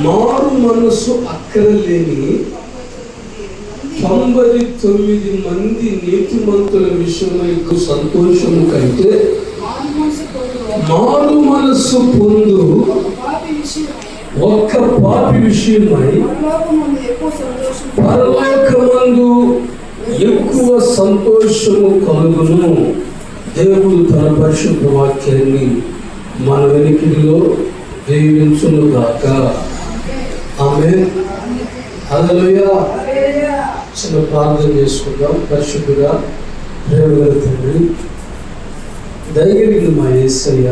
మారు మనసు అక్కరలేని 99 మంది నీతిమంతుల విషయమై సంతోషము కంటే మారు మనసు పొందు ఒక్క పాపి విషయమై పరలోకమందు ఎక్కువ సంతోషము కలుగును. దేవుడు తన పరిశుద్ధ వాక్యాన్ని మన వెనుకలో దీవించును గాక. ఆమేన్. హల్లెలూయా. చిన్న ప్రార్థన చేసుకుందాం. పరిశుద్ధుడా, ప్రేమగల తండ్రి, దయగలిగిన మా యేసయ్య,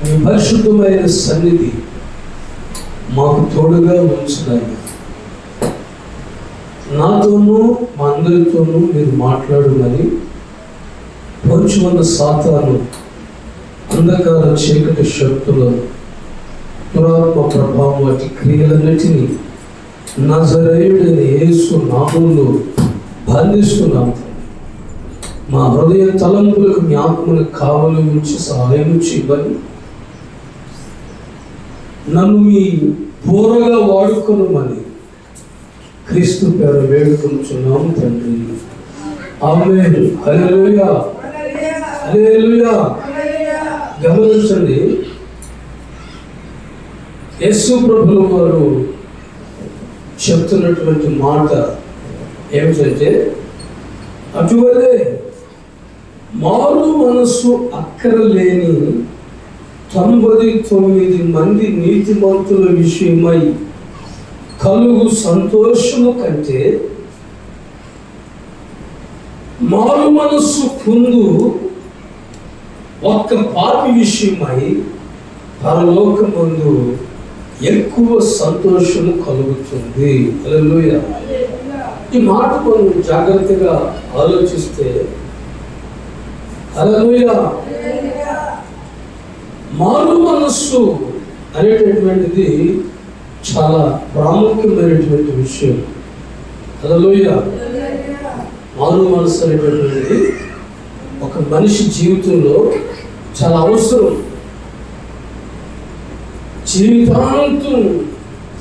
మీ పరిశుద్ధమైన సన్నిధి మాకు తోడుగా ఉంచుతాయి. నాతోనూ మా అందరితోనూ మీరు మాట్లాడుమని పొంచి ఉన్న సాతాను, అంధకార చీకటి శక్తులు, దురాత్మ ప్రభావం వాటి క్రియలన్నిటినీ నజరేయుడైన యేసు నామములో బంధిస్తున్నాం. మా హృదయ తలంపులకు మీ ఆత్మను కావలి ఉంచి సహాయం ఇవ్వండి. నన్ను మీ పూరగా వాడుకొనుమని క్రీస్తు పేరు వేడుకొనుచున్నాము తండ్రి. ఆమేన్. హల్లెలూయా. హల్లెలూయా. గమనించండి, యేసు ప్రభుల వారు చెప్తున్నటువంటి మాట ఏమిటంటే, అటువలే మారు మనసు అక్కరలేని 99 మంది నీతిమంతుల విషయమై కలుగు సంతోషము కంటే మారు మనస్సు పొందు ఒక్క పాపి విషయమై పరలోకమందు ఎక్కువ సంతోషము కలుగుతుంది. హల్లెలూయా. ఈ మాట మనం జాగ్రత్తగా ఆలోచిస్తే, హల్లెలూయా, మారు మనస్సు అనేటటువంటిది చాలా ప్రాముఖ్యమైనటువంటి విషయం. హల్లెలూయా. మారు మనస్సు అనేటటువంటిది ఒక మనిషి జీవితంలో చాలా అవసరం. జీవితాంతం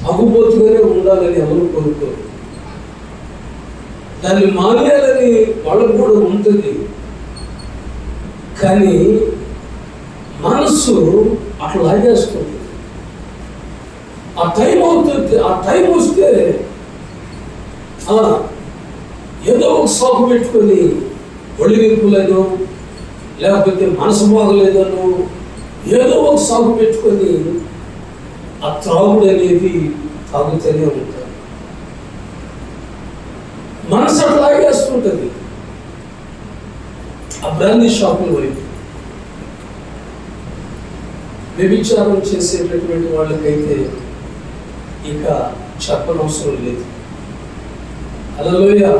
తాగుబోతుగానే ఉండాలని ఎవరు కోరుకోరు. దాన్ని మానేయాలని వాళ్ళకు కూడా ఉంటుంది. కానీ మనస్సు అట్లా లాగేస్తుంది. ఆ టైం అవుతుంది. ఆ టైం వస్తే ఏదో ఒక సాకు పెట్టుకొని ఒడివింపులేదో, లేకపోతే మనసు బాగలేదనో ఏదో ఒక సాగు పెట్టుకొని ఆ త్రాగుడు అనేది తాగుతూనే ఉంటారు. మనసు అట్లా లాగేస్తుంటుంది ఆ బ్రాందీ షాపుల వైపు. వ్యభిచారం చేసేటటువంటి వాళ్ళకైతే ఇక చెప్పనవసరం లేదు. హల్లెలూయా.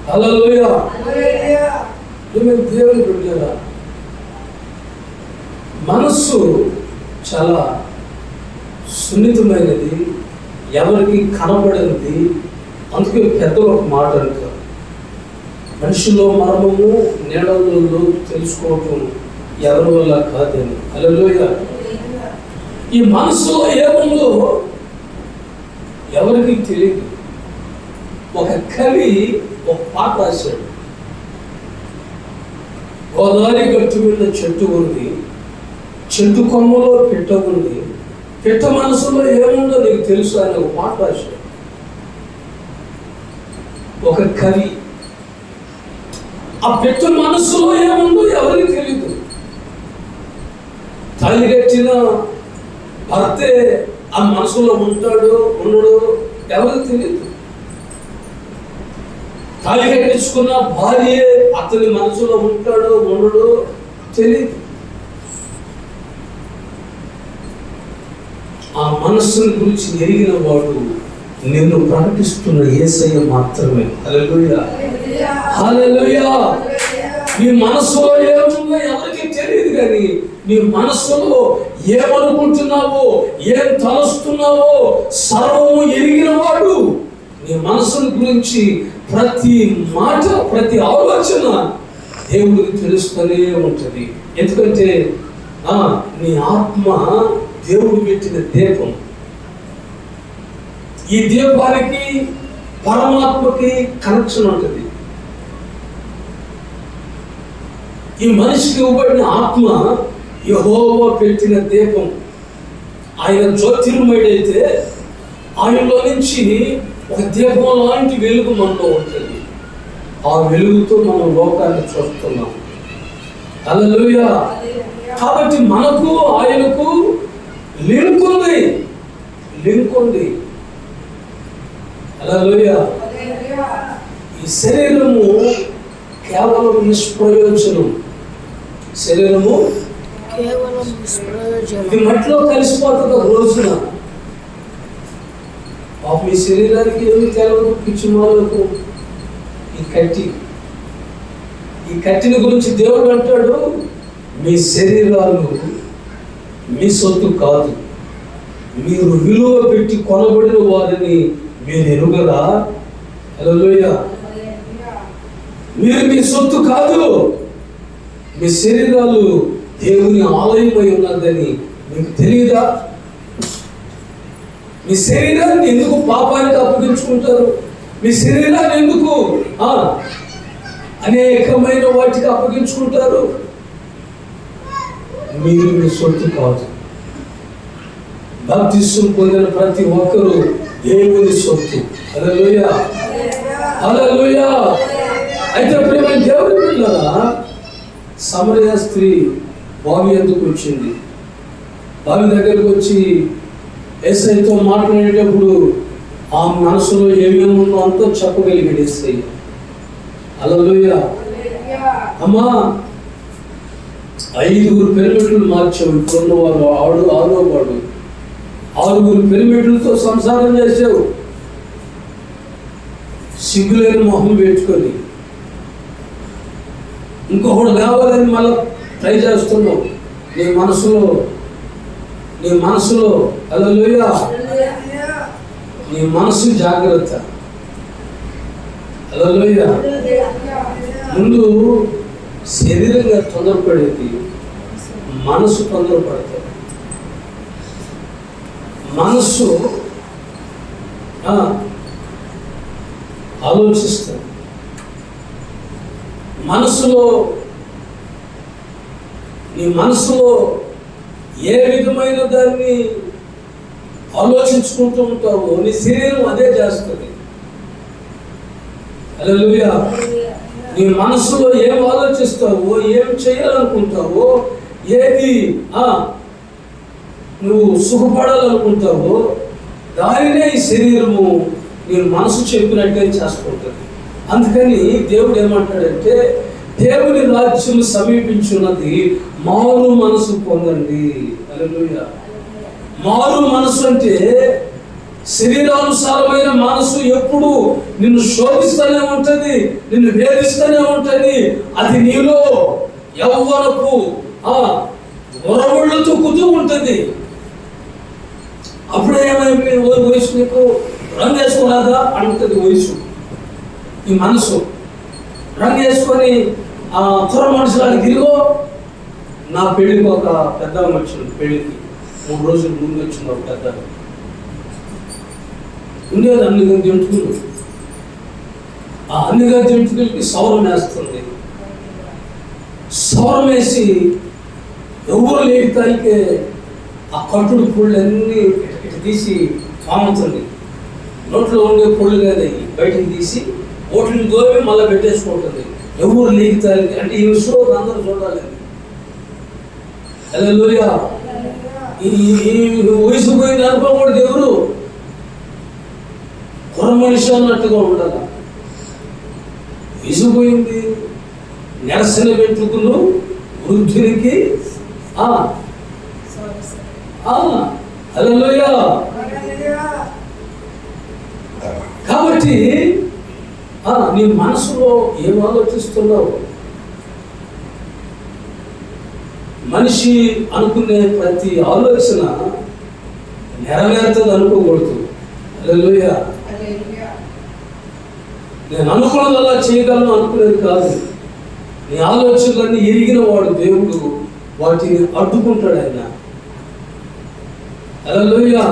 హల్లెలూయా. దేవుని బిడ్డలారా, మనస్సు చాలా సున్నితమైనది, ఎవరికి కనబడినది. అందుకే పెద్దలు ఒక మాట అంటారు, మనిషిలో మర్మము నీడలలో తెలుసుకోవటం ఎవరి వల్ల కాదని. హల్లెలూయా. ఈ మనసులో ఏముందో ఎవరికి తెలియదు. ఒక కవి ఒక పాట రాశాడు. గోదావరి గట్టు మీద చెట్టు ఉంది, చెట్టు కొమ్మలో పిట్ట ఉంది, పిట్ట మనసులో ఏముందో నీకు తెలుసు అని ఒక పాట రాశాడు ఒక కవి. ఆ పిట్ట మనసులో ఏముందో ఎవరికి తెలియదు. తల్లిగట్టిన భర్తే ఆ మనసులో ఉంటాడో ఉండడో ఎవరికి తెలియదు. తాళి కట్టించుకున్న భార్యే అతని మనసులో ఉంటాడో ఉండడో తెలియదు. ఆ మనస్సుని గురించి ఎరిగిన వాడు నిన్ను ప్రకటిస్తున్న యేసయ్య మాత్రమే. హల్లెలూయా. హల్లెలూయా. నీ మనసులో ఏముందో ఎవరికి తెలియదు, కానీ నీ మనసులో ఏమనుకుంటున్నావో, ఏం తలస్తున్నావో సర్వము ఎరిగిన వాడు. నీ మనసుని గురించి ప్రతి మాట, ప్రతి ఆలోచన దేవుడికి తెలుస్తూనే ఉంటుంది. ఎందుకంటే నీ ఆత్మ దేవుడు పెట్టిన దీపం. ఈ దీపానికి పరమాత్మకి కనెక్షన్ ఉంటుంది. ఈ మనిషికి ఇవ్వబడిన ఆత్మ యెహోవా పెట్టిన దీపం. ఆయన జ్యోతిర్మయుడైతే ఆయనలో నుంచి ఒక దీపం లాంటి వెలుగు మనలో ఉంటుంది. ఆ వెలుగుతో మనం లోకాన్ని చూస్తున్నాం. హల్లెలూయా. కాబట్టి మనకు ఆయనకు లింక్ ఉంది. హల్లెలూయా. ఈ శరీరము కేవలం నిష్ప్రయోజనం. శరీరము ఇది మట్టిలో కలిసిపోతుంది ఒక రోజున. మీ శరీరానికి ఏమి తెలవదు పిచ్చిమాలకు. ఈ కట్టిని గురించి దేవుడు అంటాడు, మీ శరీరాలు మీ సొత్తు కాదు, మీరు విలువ పెట్టి కొనబడిన వారిని మీరు ఎరుగరా? హల్లెలూయా. మీరు మీ సొత్తు కాదు, మీ శరీరాలు దేవుని ఆలయమై ఉన్నదని మీకు తెలియదా? మీ శరీరాన్ని ఎందుకు పాపానికి అప్పగించుకుంటారు? మీ శరీరాన్ని ఎందుకు అనేకమైన వాటికి అప్పగించుకుంటారు? మీరు మీ సొత్తు కాదు. బాప్తిస్మం పొందిన ప్రతి ఒక్కరూ దేవుని సొత్తు. హల్లెలూయా. హల్లెలూయా. అయితే ప్రియమైన దేవుని పిల్లరా, సమరయ స్త్రీ బావి ఎందుకు వచ్చింది? బావి దగ్గరకు వచ్చి యేసయ్యతో మాట్లాడేటప్పుడు ఆ మనసులో ఏమేమి ఉందో అంతా చెప్పగలిగాడు యేసయ్య. హల్లెలూయా. అమ్మా, 5 పిరమిడ్లు మార్చావు. ఇప్పుడున్న వాడు 6వ వాడు. 6 పిరమిడ్లతో సంసారం చేసావు. సిగ్గులేని మొహం పెట్టుకొని ఇంకొకడు కావాలని మళ్ళీ ట్రై చేస్తున్నావు. నీ మనసులో హల్లెలూయా. నీ మనసు జాగ్రత్త. హల్లెలూయా. ముందు శరీరంగా తొందరపడేది, మనసు తొందరపడుతుంది. మనస్సు ఆలోచిస్తుంది. నీ మనసులో ఏ విధమైన దాన్ని ఆలోచించుకుంటూ ఉంటావో నీ శరీరం అదే చేస్తుంది. హల్లెలూయా. నీ మనసులో ఏం ఆలోచిస్తావో, ఏం చేయాలనుకుంటావో, ఏది నువ్వు సుఖపడాలనుకుంటావో దానినే ఈ శరీరము నీ మనసు చెప్పినట్టుగా చేసుకుంటుంది. అందుకని దేవుడు ఏమంటాడంటే, దేవుని రాజ్యం సమీపించున్నది, మారు మనసు పొందండి. హల్లెలూయా. మారు మనసు అంటే శరీరానుసారమైన మనసు ఎప్పుడు నిన్ను శోధిస్తూనే ఉంటుంది, నిన్ను వేధిస్తూనే ఉంటుంది. అది నీలో యవ్వనపు ఉరవళ్ళు తొక్కుతూ ఉంటుంది. అప్పుడే ఏమైంది, వయసు నీకు రంగు వేసుకోరాదా అంటుంది వయసు. ఈ మనసు రంగు వేసుకొని త్వర మనుషులాగా తిరిగో. నా పెళ్ళికి ఒక పెద్ద వచ్చింది. పెళ్ళికి 3 రోజుల ముందు వచ్చింది ఒక పెద్ద. ఉండేది అన్ని జంతువులు. ఆ అన్నిగా జంతువులకి సౌరం వేస్తుంది. సౌరం వేసి ఎవరు లేతాయికే ఆ కట్టుడు పుళ్ళన్నీ ఇటు తీసి పాముతుంది. నోట్లో ఉండే పుళ్ళు కాదు, బయటకు తీసి ఓట్లని దూరమే మళ్ళీ పెట్టేసుకుంటుంది. ఎవరు లేగుతాయి అంటే ఈ విషయంలో అందరూ చూడాలి. హల్లెలూయా. ఈ వయసు పోయింది అనుకోకూడదు. ఎవరు కుర్ర మనిషి అన్నట్టుగా ఉండాలి. విసిపోయింది నెరసిన వెంట్రుకలు వృద్ధునికి. హల్లెలూయా. కాబట్టి నీ మనసులో ఏం ఆలోచిస్తున్నావు? మనిషి అనుకునే ప్రతి ఆలోచన నెరవేరుతుంది అనుకోకూడదు. హల్లెలూయా. నేను అనుకున్నదల్లా చేయగలను అనుకునేది కాదు. నీ ఆలోచనలన్నీ ఎరిగిన వాడు దేవుడు. వాటిని అడ్డుకుంటాడు ఆయన. హల్లెలూయా.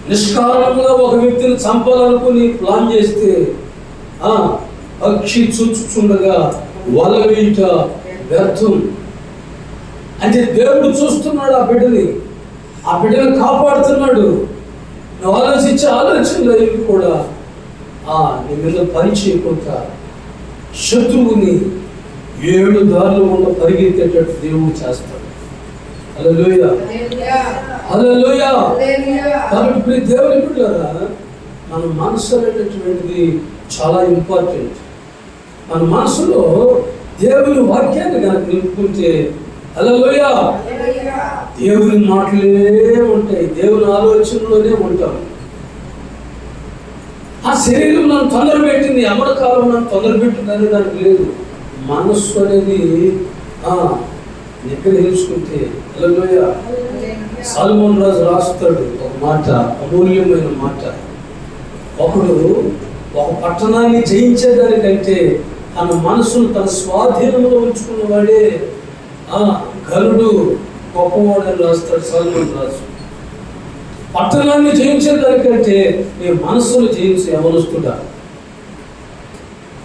నిష్కారణంగా ఒక వ్యక్తిని చంపాలనుకుని ప్లాన్ చేస్తే పక్షి చూచుచుండగా వల వేయుట వ్యర్థం. అంటే దేవుడు చూస్తున్నాడు ఆ బిడ్డని కాపాడుతున్నాడు. నువ్వు ఆలోచించే ఆలోచనలు అవి కూడా నీ మీద పని చేయకుండా శత్రువుని 7 దారులు ఉన్న పరిగెత్తేటట్టు దేవుడు చేస్తాడు. హల్లెలూయా, హల్లెలూయా. కాబట్టి ఇప్పుడు దేవుని బిడ్డలారా, మన మనసు అనేటటువంటిది చాలా ఇంపార్టెంట్. మన మనసులో దేవుని వాక్యాన్ని కనుక నింపుకుంటే హల్లెలూయా, దేవుని మాటలే ఉంటాయి, దేవుని ఆలోచనలోనే ఉంటాం. ఆ శరీరం నన్ను తొందర పెట్టింది, అమర కాలం నన్ను తొందర పెట్టింది అనే దానికి లేదు. మనస్సు అనేది నిగ్రహించుకుంటే హల్లెలూయా. సొలొమోను రాజు రాస్తాడు ఒక మాట, అమూల్యమైన మాట. ఒకడు ఒక పట్టణాన్ని జయించేదానికంటే తన మనసును తన స్వాధీనంలో ఉంచుకున్నవాడే ఘనుడు, గొప్పవాడు అని రాస్తాడు సొలొమోను రాజు. పట్టణాన్ని జయించేదానికంటే నీ మనస్సును జయించే యవనస్తుడా.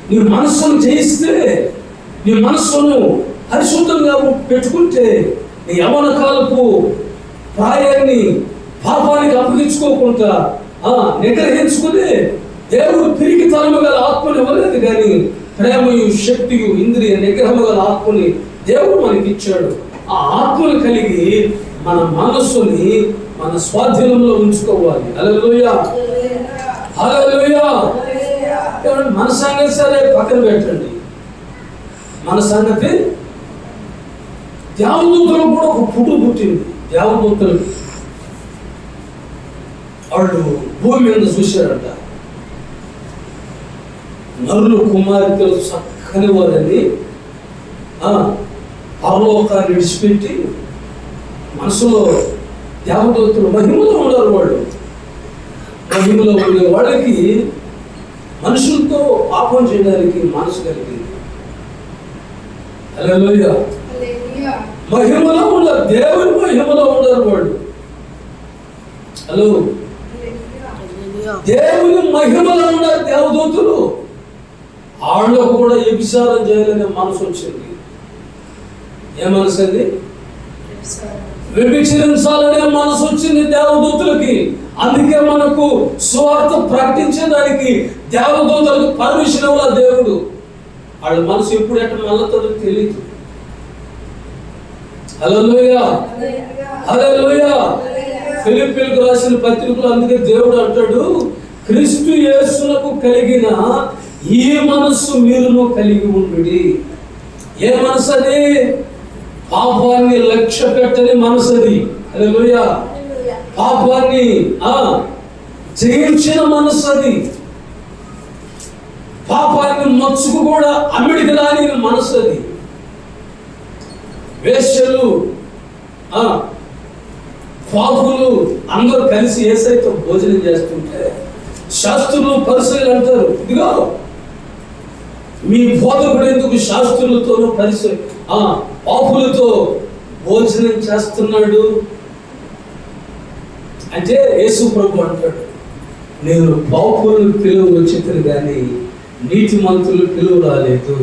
నీ మనస్సును జయిస్తే, నీ మనస్సును పరిశుద్ధంగా పెట్టుకుంటే, నీ యవన కాలపు ప్రాయాన్ని పాపానికి అప్పగించుకోకుండా నిగ్రహించుకుని దేవుడు తిరిగి తనము గల ఆత్మని ఇవ్వలేదు, కానీ ప్రేమయు శక్తియు ఇంద్రియ నిగ్రహము గల ఆత్మని దేవుడు మనకి ఇచ్చాడు. ఆ ఆత్మను కలిగి మన మనస్సుని మన స్వాధీనంలో ఉంచుకోవాలి. హల్లెలూయా, హల్లెలూయా. మన సంగతి సరే పక్కన పెట్టండి. మన సంగతి దేవదూతలు కూడా ఒక పుట్టింది. దేవదూతలు వాళ్ళు భూమి మీద చూశారంట, నరులు కుమార్తెలు చక్కని వారని పరలోకాన్ని విడిచిపెట్టి మనసులో దేవదూతలు మహిమలో ఉన్నారు. వాళ్ళు మహిమలో ఉండే వాళ్ళకి మనుషులతో పాపం చేయడానికి మనసు కలిగింది. హల్లెలూయా. మహిమలో ఉన్నారు, దేవుని మహిమలో ఉన్నారు వాళ్ళు. హలో, దేవుని మహిమలో ఉన్నారు దేవదూతలు. వాళ్ళకు కూడా వ్యభిచారం చేయాలనే మనసు వచ్చింది. ఏ మనసు అది? వ్యభిచరించాలనే మనసు వచ్చింది దేవదూతలకి. అందుకే మనకు సువార్త ప్రకటించేదానికి దేవదూతలకు పర్మిషన్ ఇవ్వాలి దేవుడు. వాళ్ళ మనసు ఎప్పుడు ఎట్లా మళ్ళీ తెలియదు. హల్లెలూయా, హల్లెలూయా. ఫిలిప్పీయులకు రాసిన పత్రికలో అందుకే దేవుడు అంటాడు, క్రీస్తు యేసునకు కలిగిన ఈ మనస్సు మీరును కలిగి ఉండుడి. ఏ మనసు అది? పాపాన్ని లక్ష్య పెట్టని మనసు అది. హల్లెలూయా. పాపాన్ని జయించిన మనసు అది. పాపాన్ని మచ్చుకు కూడా అమ్మిడికి రాని మనసు అది. వేశ్యలు, పాపులు అందరూ కలిసి యేసయ్యతో భోజనం చేస్తుంటే శాస్త్రులు పరిసయ్యులు అంటారు, ఇదిగో మీ బోధకుడు ఎందుకు శాస్త్రులతోనూ పాపులతో భోజనం చేస్తున్నాడు అంటే యేసు ప్రభు అంటాడు, నేను పాపులను పిలువ వచ్చేది కానీ నీతిమంతులు పిలువ రాలేదు.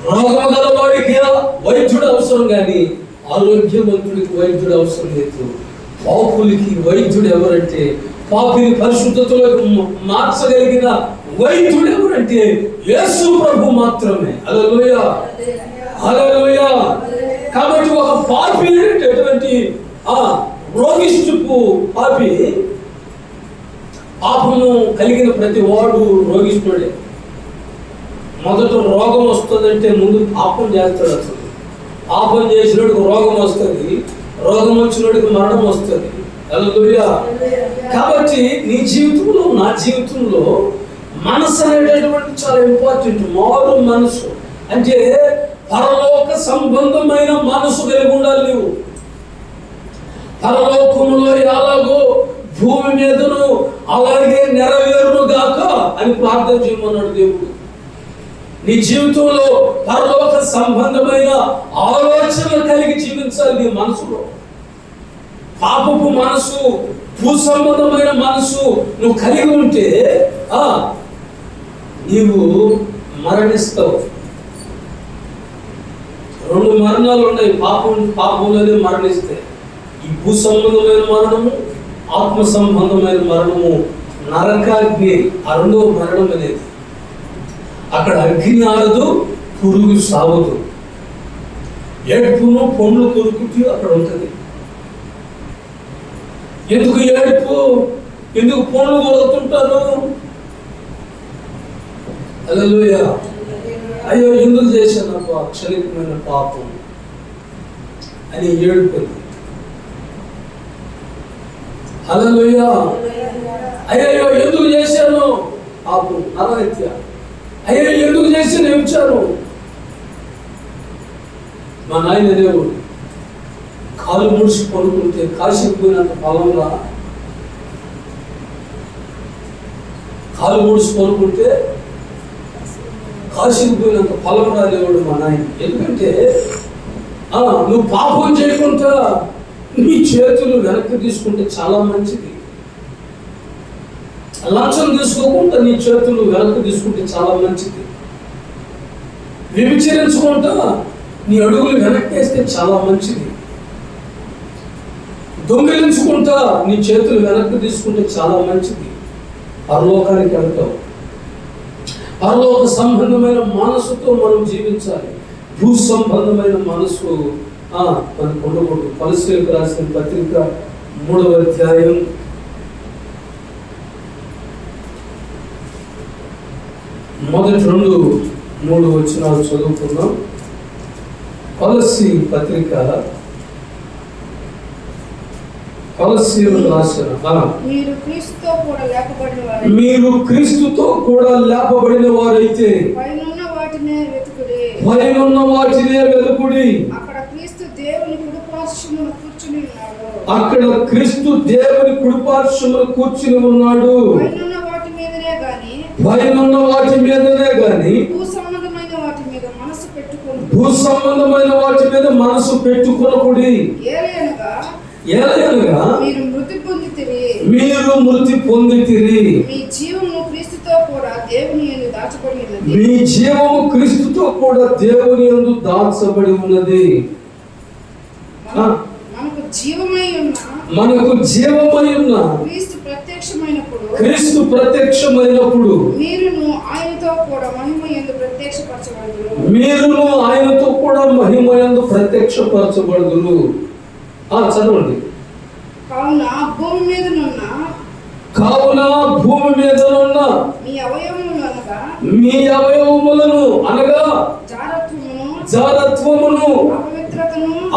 రోగం గలవాడికి వైద్యుడు అవసరం కానీ ఆరోగ్యవంతుడికి వైద్యుడు అవసరం లేదు. పాపులకి వైద్యుడు ఎవరంటే, పాపిని పరిశుద్ధతలోకి మార్చగలిగిన వైద్యుడు ఎవరంటే యేసు ప్రభు మాత్రమే. హల్లెలూయా, హల్లెలూయా. కాబట్టి ఒక పాపి అనేటటువంటి రోగిష్ఠుపు పాపి, పాపము కలిగిన ప్రతి వాడు రోగిష్ఠుడే. మొదట రోగం వస్తుందంటే ముందు పాపం చేస్తాడు. అసలు పాపం చేసినోడికి రోగం వస్తుంది, రోగం వచ్చినోడికి మరణం వస్తుంది. హల్లెలూయా. కాబట్టి నీ జీవితంలో, నా జీవితంలో మనసు అనేటటువంటి చాలా ఇంపార్టెంట్. మారు మనసు అంటే పరలోక సంబంధమైన మనసు కలిగి ఉండాలి. నువ్వు పరలోకములో ఎలాగో భూమి మీదను అలాగే నెరవేరును గాక అని ప్రార్థన చేయమన్నాడు దేవుడు. నీ జీవితంలో పరలోక సంబంధమైన ఆలోచనలు కలిగి జీవించాలి. నీ మనసులో పాపపు మనసు, భూ సంబంధమైన మనసు నువ్వు కలిగి ఉంటే నీవు మరణిస్తావు. 2 మరణాలు ఉన్నాయి. పాపంలోనే మరణిస్తే ఈ భూ సంబంధమైన మరణము, ఆత్మ సంబంధమైన మరణము, నరకాగ్ని. ఆ 2వ మరణం అనేది అక్కడ అగ్ని ఆడదు, పురుగు సావదు, ఏడుపును పండ్లు కొరుకుతూ అక్కడ ఉంటుంది. ఎందుకు ఏడుపు, ఎందుకు పండ్లు కొరుకుతుంటారు? హల్లెలూయా. అయ్యో ఎందుకు చేశాను క్షణికమైన పాపం అని ఏడుపు. హల్లెలూయా. అయ్యో ఎందుకు చేశాను పాపం, నరహత్య. అయ్యో ఎందుకు చేశాను ఏమిచ్చాను. మా నాయన దేవుడు కాలు ముడిచి పడుకుంటే కాసిపోయినంత పొలంగా, కాలు ముడిచి పడుకుంటే కాసిపోయినంత పొలం రాలేవాడు మా నాయన. ఎందుకంటే నువ్వు పాపం చేయకుండా నీ చేతులు వెనక్కి తీసుకుంటే చాలా మంచిది. లంచం తీసుకోకుండా నీ చేతులు వెనక్కి తీసుకుంటే చాలా మంచిది. వ్యభిచరించుకుంటా నీ అడుగులు వెనక్కేస్తే చాలా మంచిది. దొంగిలించుకుంటా నీ చేతులు వెనక్కి తీసుకుంటే చాలా మంచిది. పరలోకానికి వెళ్తావు. పరలోక సంబంధమైన మనసుతో మనం జీవించాలి. భూ సంబంధమైన మనసు మనకు ఉండకూడదు. కొలస్సీయులకు రాసిన పత్రిక 3వ అధ్యాయం 1-3 వచనాలు చదువుకుందాం. కొలస్సీ పత్రిక, కొలస్సీయులకు రాసిన మీరు క్రీస్తుతో కూడా లేపబడిన వారైతే పైనున్న వాటినే వెతుకుడి. అక్కడ క్రీస్తు దేవుని కుడి పార్శ్వమున కూర్చుని ఉన్నాడు. పైనున్న వాటి మీదనే గాని భూ సంబంధమైన వాటి మీద మనసు పెట్టుకొనకుడి. ఏలయనగా మీరు మృతి పొందితిరి. మీ జీవము క్రీస్తుతో కూడా దేవుని యందు దాచబడి ఉన్నది. మనకు జీవమై ఉన్న క్రీస్తు ప్రత్యక్షమైనప్పుడు మీరును ఆయనతో కూడా మహిమ యందు ప్రత్యక్షపరచబడుదురు. చదవండి. కావున భూమి మీదనున్న మీ అవయవములను అనగా జారత్వమును,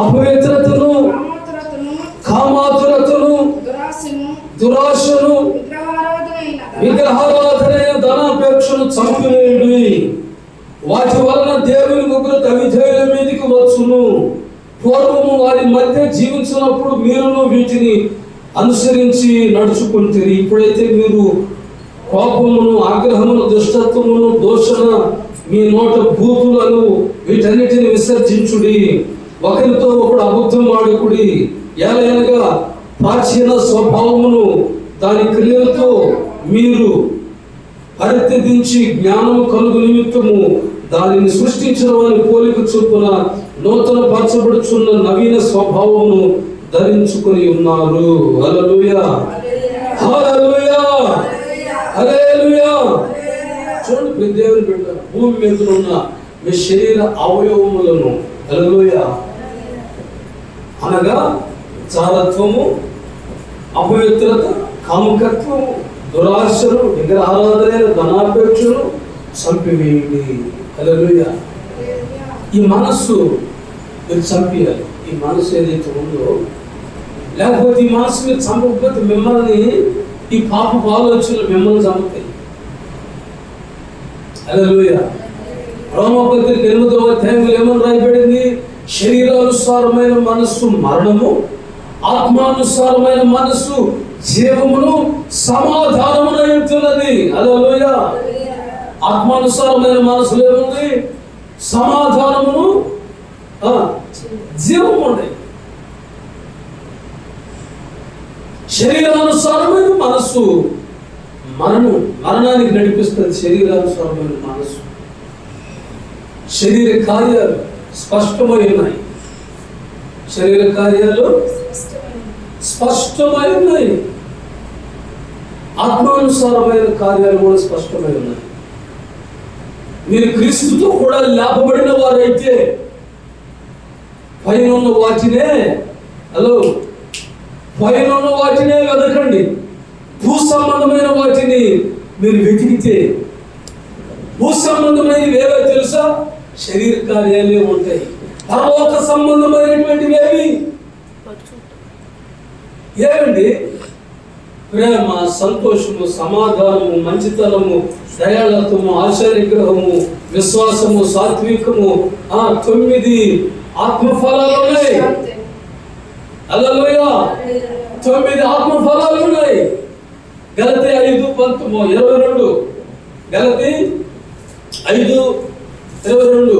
అపవిత్రతను, కామాతురతను, దురాశను, విగ్రహారాధనైన ధనాపేక్షను చంపివేయుడి. వాటి వలన దేవుని ఉగ్రత విధేయుల మీదకి వచ్చును. పూర్వము వారి మధ్య జీవించినప్పుడు మీరును వీటిని అనుసరించి నడుచుకుంటారు. ఇప్పుడైతే మీరు కోపమును, ఆగ్రహమును, దుష్టత్వమును, దోషణ, మీ నోట బూతులను వీటన్నిటిని విసర్జించుడి. ఒకరితో ఒకడు అబద్ధం ఆడుకుడి. ఏలయనగా ప్రాచీన స్వభావమును దాని క్రియలతో మీరు పరిత్యజించి జ్ఞానము కలుగు నిమిత్తము దానిని సృష్టించిన వారి పోలిక చొప్పున నూతన పరచబడుచున్న నవీన స్వభావమును ధరించుకొని ఉన్నారు. హల్లెలూయా, హల్లెలూయా, హల్లెలూయా. చూడండి, దేవుని బిడ్డ, భూమి మీద ఉన్న మీ శరీర అవయవములను హల్లెలూయా అనగా జారత్వము, అపవిత్రత, కాముకత్వము, దురాశను, విగ్రహారాధనైన ధనాపేక్షను చంపివేయండి. హల్లెలూయా. ఈ మనస్సు మీరు చంపేయాలి. ఈ మనసు ఏదైతే ఉందో, లేకపోతే ఈ మనసు మీరు చంపకపోతే మిమ్మల్ని ఈ పాపపు ఆలోచనలు మిమ్మల్ని చంపుతాయి. హల్లెలూయా. రోమపత్రిక 8వ అధ్యాయంలో ఏమని రాయబడింది? శరీరానుసారమైన మనస్సు మరణము, ఆత్మానుసారమైన మనస్సు జీవమును సమాధానమును ఇస్తున్నది. హల్లెలూయా. ఆత్మానుసారమైన మనసులో ఏముంది? సమాధానమును జీవము ఉన్నాయి. శరీరానుసారమైన మనస్సు మరణానికి నడిపిస్తుంది. శరీరానుసారమైన మనస్సు, శరీర కార్యాలు స్పష్టమై ఉన్నాయి. శరీర కార్యాలు స్పష్టమై ఉన్నాయి. ఆత్మానుసారమైన కార్యాలు కూడా స్పష్టమై ఉన్నాయి. మీరు క్రీస్తుతో కూడా లేపబడిన వారైతే పైన ఉన్న వాటినే పైన ఉన్న వాటినే వెతకండి. భూ సంబంధమైన వాటిని మీరు వెతికితే భూ సంబంధమైనవి ఏవో తెలుసా? శరీర కార్యాలే ఉంటాయి. పరలోక సంబంధమైనటువంటివి ఏమండి? ప్రేమ, సంతోషము, సమాధానము, మంచితనము, దయాళత్వము, ఆశానిగ్రహము, విశ్వాసము, సాత్వికము, 9 ఆత్మఫలాలు ఉన్నాయి. హల్లెలూయా. 9 ఆత్మఫలాలు ఉన్నాయి. గలతీ 5:22. గలతీ 5:22.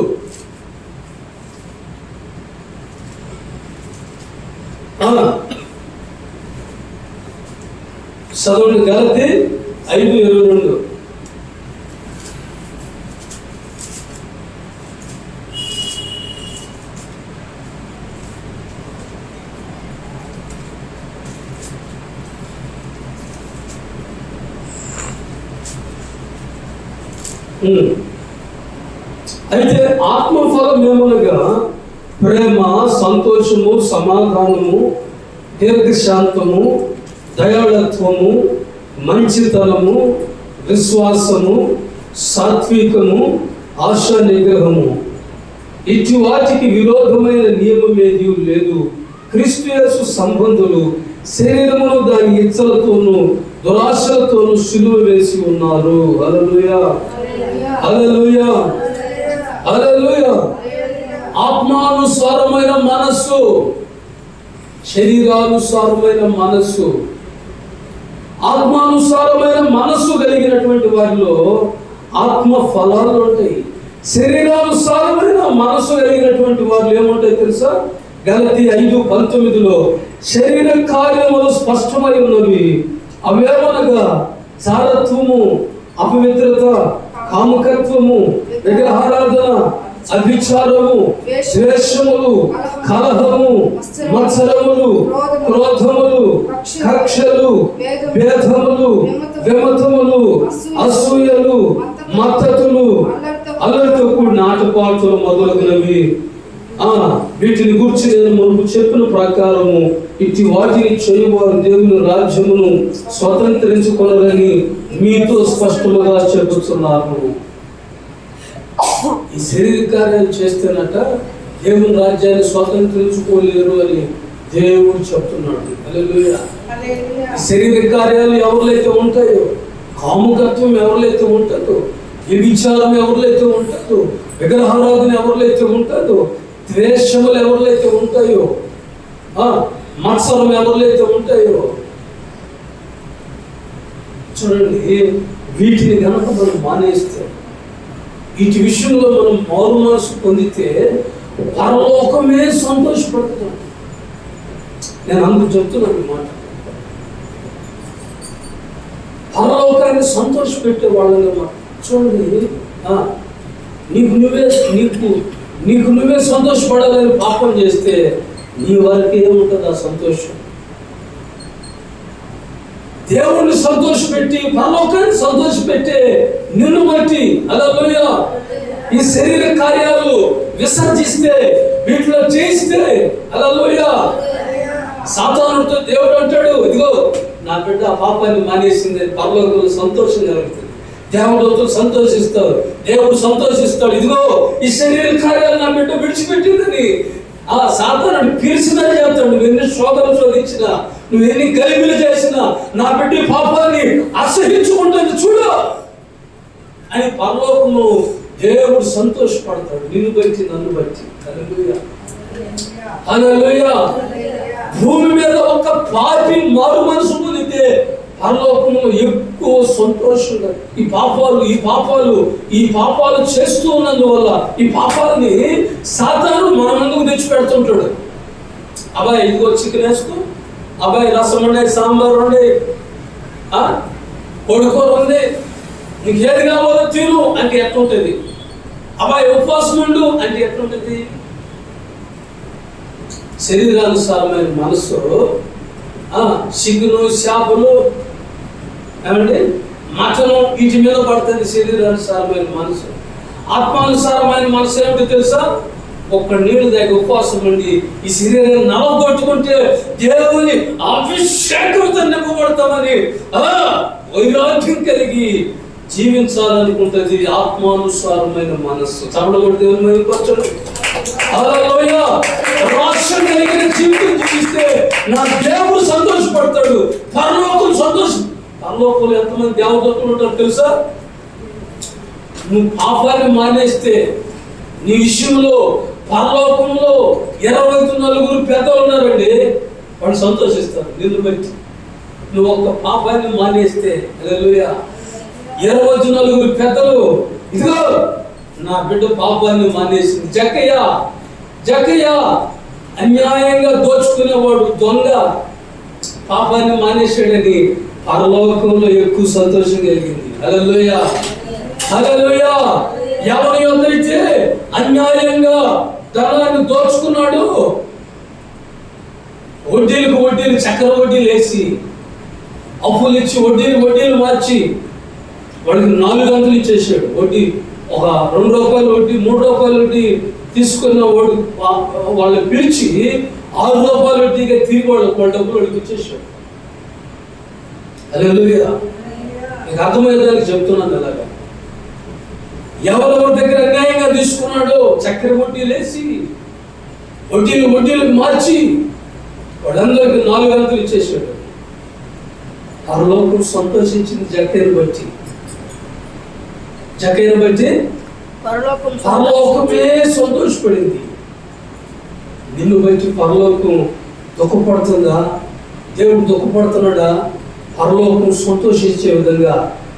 చదవండి. గలతీ 5:22. అయితే ఆత్మఫలం ఏమనగా ప్రేమ, సంతోషము, సమాధానము, దీర్ఘశాంతము, దయాళత్వము, మంచితనము, విశ్వాసము, సాత్వికము, ఆశా నిగ్రహము. ఇటు వాటికి విరోధమైన నియమం ఏదీ లేదు. క్రీస్తు యేసు సంబంధులు శరీరమును దాని ఇచ్చలతోనూ దురాశలతోనూ సిలువ వేసి ఉన్నారు. హల్లెలూయా, హల్లెలూయా, హల్లెలూయా. ఆత్మానుసారమైన మనస్సు, శరీరానుసారమైన మనస్సు. ఆత్మానుసారమైన మనస్సు కలిగినటువంటి వారిలో ఆత్మ ఫలాలు ఉంటాయి. శరీరానుసారమైన మనస్సు కలిగినటువంటి వారిలో ఏముంటాయి తెలుసా? గలతీ 5:19 శరీర కార్యములు స్పష్టమై ఉన్నవి. అవేమనగా చారత్వము, అపవిత్రత, కామకత్వము, విగ్రహారాధన, అభిచారము, ద్వేషములు, కలహము, మత్సరములు, క్రోధములు, కక్షలు, భేదములు, విమతములు, అసూయలు, మత్తతులు, అల్లరితో కూడిన ఆటపాటలు మొదలగునవి. వీటిని గురించి నేను మునుపు చెప్పిన ప్రకారము ఇటు వాటిని చేయవారు దేవుని రాజ్యమును స్వతంత్రించుకొనరని మీతో స్పష్టముగా చెబుతున్నాను. ఈ శరీర కార్యాలు చేస్తేనట దేవుని రాజ్యాన్ని స్వతంత్రించుకోలేరు అని దేవుడు చెప్తున్నాడు. హల్లెలూయా. శరీర కార్యాలు ఎవరిలైతే ఉంటాయో, కాముకత్వం ఎవరిలైతే ఉంటుందో, వ్యభిచారం ఎవరిలైతే ఉంటుందో, విగ్రహారాధన ఎవరిలైతే ఉంటుందో, ద్వేషములు ఎవరిలైతే ఉంటాయో, మత్సరం ఎవరిలైతే ఉంటాయో, చూడండి, వీటిని కనుక మనం మానేస్తే, వీటి విషయంలో మనం మారు మనసు పొందితే పరలోకమే సంతోషపడుతున్నాం. నేను అందుకు చెప్తున్నాను మాట. పరలోకాన్ని సంతోషపెట్టే వాళ్ళని మాట. చూడండి, నీకు నువ్వే సంతోషపడాలని పాపం చేస్తే నీ వారికి ఏముంటుంది ఆ సంతోషం? దేవుణ్ణి సంతోషపెట్టి పరలోకాన్ని సంతోషపెట్టే నిన్ను బట్టి హల్లెలూయా ఈ శరీర కార్యాలు విసర్జిస్తే, వీటిలో చేయిస్తే హల్లెలూయా సాతానుడితో దేవుడు అంటాడు, ఇదిగో నా బిడ్డ ఆ పాపాన్ని మానేసింది, పరలోకంలో సంతోషం కలుగుతుంది. దేవుడితో సంతోషిస్తాడు, దేవుడు సంతోషిస్తాడు. ఇదిగో ఈ శరీర కార్యాలు నా బిడ్డ విడిచిపెట్టిందని ఆ సాతానుడు పిలిచినా చేస్తాడు. నువ్వు ఎన్ని శోధనలు శోధించినా, నువ్వు ఎన్ని గలిబిలు చేసినా నా బిడ్డ పాపాన్ని అసహించుకుంటుంది చూడు అని పరలోకము దేవుడు సంతోషపడతాడు. నిన్ను బట్టి, నన్ను బట్టి. హల్లెలూయా, హల్లెలూయా. భూమి మీద ఒక పాపి మారు మనసు పొందితే పరలోకములో ఎక్కువ సంతోషంగా ఈ పాపాలు చేస్తూ ఉన్నందువల్ల ఈ పాపాలని సాతాను మన ముందుకు తెచ్చి పెడుతుంటాడు. అబ్బాయి ఇదిగో చికెన్ వేసుకో, అబ్బాయి రసం ఉండే, సాంబార్ ఉండే, కొడుకోరు ఉంది, నీకు ఏది కావాలో తిను అంటే ఎట్లుంటుంది? అబ్బాయి ఉపవాసం ఉండు అంటే ఎట్లుంటుంది? శరీరానుసారమైన మనసు సిగ్గులు, శాపలు, ఏమంటే మటను వీటి మీద పడుతుంది. శరీరానుసారమైన మనసు. ఆత్మానుసారమైన మనసు ఏమిటో తెలుసా? ఒక్క నీళ్ళు దగ్గర ఉపవాసం ఉండి ఈ శరీరాన్ని నలగొట్టుకుంటే దేవుని అభిషేకంతో నింపబడతామని వైరాగ్యం కలిగి జీవించాలనుకుంటుంది ఆత్మానుసారమైన మనస్సు. చమడగొడి దేవుని మైలుపరచండి. రాష్ట్రం కలిగిన జీవితం జీవిస్తే నా దేవుడు సంతోషపడతాడు. పరలోకంలో ఎంతమంది దేవదత్తులు ఉంటారు తెలుసా? నువ్వు పాపాన్ని మానేస్తే నీ విషయంలో పరలోకంలో 24 పెద్దలు ఉన్నారండి. వాళ్ళు సంతోషిస్తారు నిన్ను బట్టి. నువ్వు ఒక్క పాపాన్ని మానేస్తే హల్లెలూయా 24 పెద్దలు, ఇదిగో నా బిడ్డ పాపాన్ని మానేసింది. జక్కయ్య అన్యాయంగా దోచుకునేవాడు, దొంగ, పాపాన్ని మానేశాడని పరలోకంలో ఎక్కువ సంతోషం కలిగింది. హల్లెలూయా హల్లెలూయా. ఎవరి యొద్దైతే అన్యాయంగా ధనాన్ని దోచుకున్నాడు, వడ్డీలు చక్కెర వడ్డీలు వేసి అప్పులు ఇచ్చి వడ్డీలు మార్చి వాడికి 4 గంటలు ఇచ్చేసాడు. వడ్డీ ఒక 2 రూపాయలు వడ్డీ, 3 రూపాయలు వడ్డీ తీసుకున్న వాడు వాళ్ళు పిలిచి 6 రూపాయలు వడ్డీగా తిరిగి వాళ్ళ డబ్బులు వాడికి ఇచ్చేసాడు. హల్లెలూయా. నీకు అర్థమయ్యేదానికి చెప్తున్నాను. అలాగా ఎవరెవరి దగ్గర అన్యాయంగా తీసుకున్నాడో చక్కెర వడ్డీలు వేసి వడ్డీలు మార్చి వాళ్ళందరికీ 4 గంటలు ఇచ్చేసాడు. పరలోకం సంతోషించింది జక్కయ్యను బట్టి పరలోకమే సంతోషపడింది. నిన్ను బట్టి పరలోకం దుఃఖపడుతుందా? దేవుడు దుఃఖపడుతున్నాడా? పరలోకం సంతోషించే విధంగా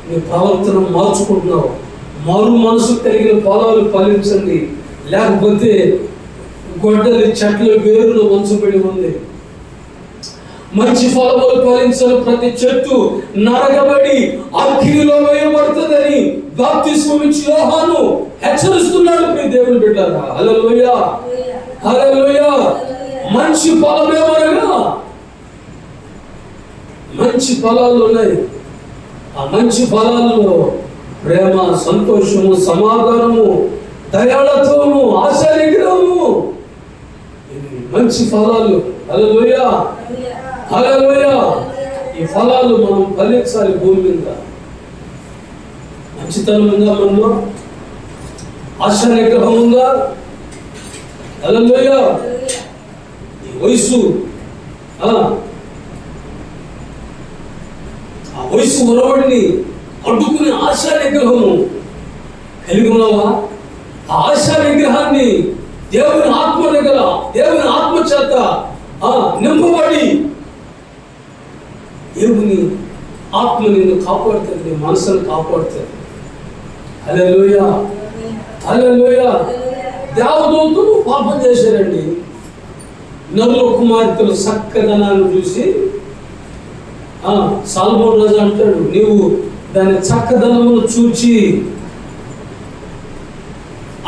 నీ ప్రవర్తన మార్చుకుంటున్నావు. మారు మనసు కలిగిన పొలాలు ఫలించండి, లేకపోతే గొడ్డలి చెట్లు వేరులో వంచబడి ఉంది. మంచి ఫలములు ఫలించిన ప్రతి చెట్టు నరకబడి అగ్నిలో వేయబడుతుందని బాప్తిస్మం ఇచ్చి యోహాను హెచ్చరిస్తున్నాడు. ప్రియ దేవుని బిడ్డలారా, హల్లెలూయా హల్లెలూయా. మంచి ఫలమేమనగా మంచి ఫలాలు ఉన్నాయి. ఆ మంచి ఫలాల్లో ప్రేమ, సంతోషము, సమాధానము, దయాళత్వము, ఆశా నిగ్రహము, మంచి ఫలాలు. హల్లెలూయా హల్లెలూయా. ఈ ఫలాలు మనం ఫలించాలి భూమి మీద. మంచితనం ఉందా మనలో? ఆశా నిగ్రహం ఉందా? హల్లెలూయా. ఈ వయసు ఆ వయసు ఉరవడిని అడ్డుకునే ఆశా నిగ్రహము కలిగి ఉన్నావా? ఆ ఆశా నిగ్రహాన్ని దేవుని ఆత్మ చేత నింపబడి దేవుని ఆత్మ నిన్ను కాపాడుతుంది, నీ మనసును కాపాడుతుంది. హల్లెలూయా హల్లెలూయా. దేవదూతలు పాపం చేశారండి. నరుల కుమార్తెలు చక్కదనాన్ని చూసి సాల్మోన్ రాజు అంటాడు, నీవు దాని చక్కదనమును చూచి,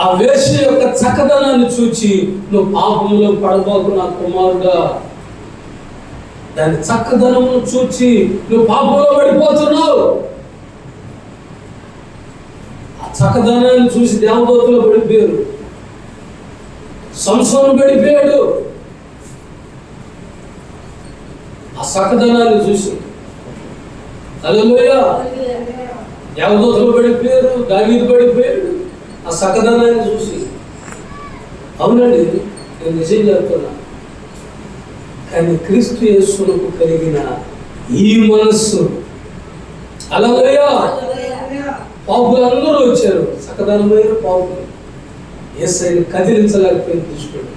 ఆ వేశ్య యొక్క చక్కదనాన్ని చూచి నువ్వు పాపంలో పడబోకు నా కుమారుడా. దాని చక్కదనమును చూచి నువ్వు పాపంలో పడిపోతున్నావు. ఆ చక్కదనాన్ని చూసి దేవదూతలు పడిపోయారు. సంసోను పడిపోయాడు ఆ చక్కదనాన్ని చూసి. హల్లెలూయా. దేవదూతలు పడిపోయారు, దావీదు పడిపోయాడు ఆ చక్కదనాన్ని చూసి. అవునండి, నేను నిజం చెప్తున్నా. కానీ క్రీస్తు యేసునకు కలిగిన ఈ మనస్సు, హల్లెలూయా, పాపులందరూ వచ్చారు, చక్కదనమైన పాపులు. యేసయ్యను కదిలించలేకపోయింది తీసుకుని.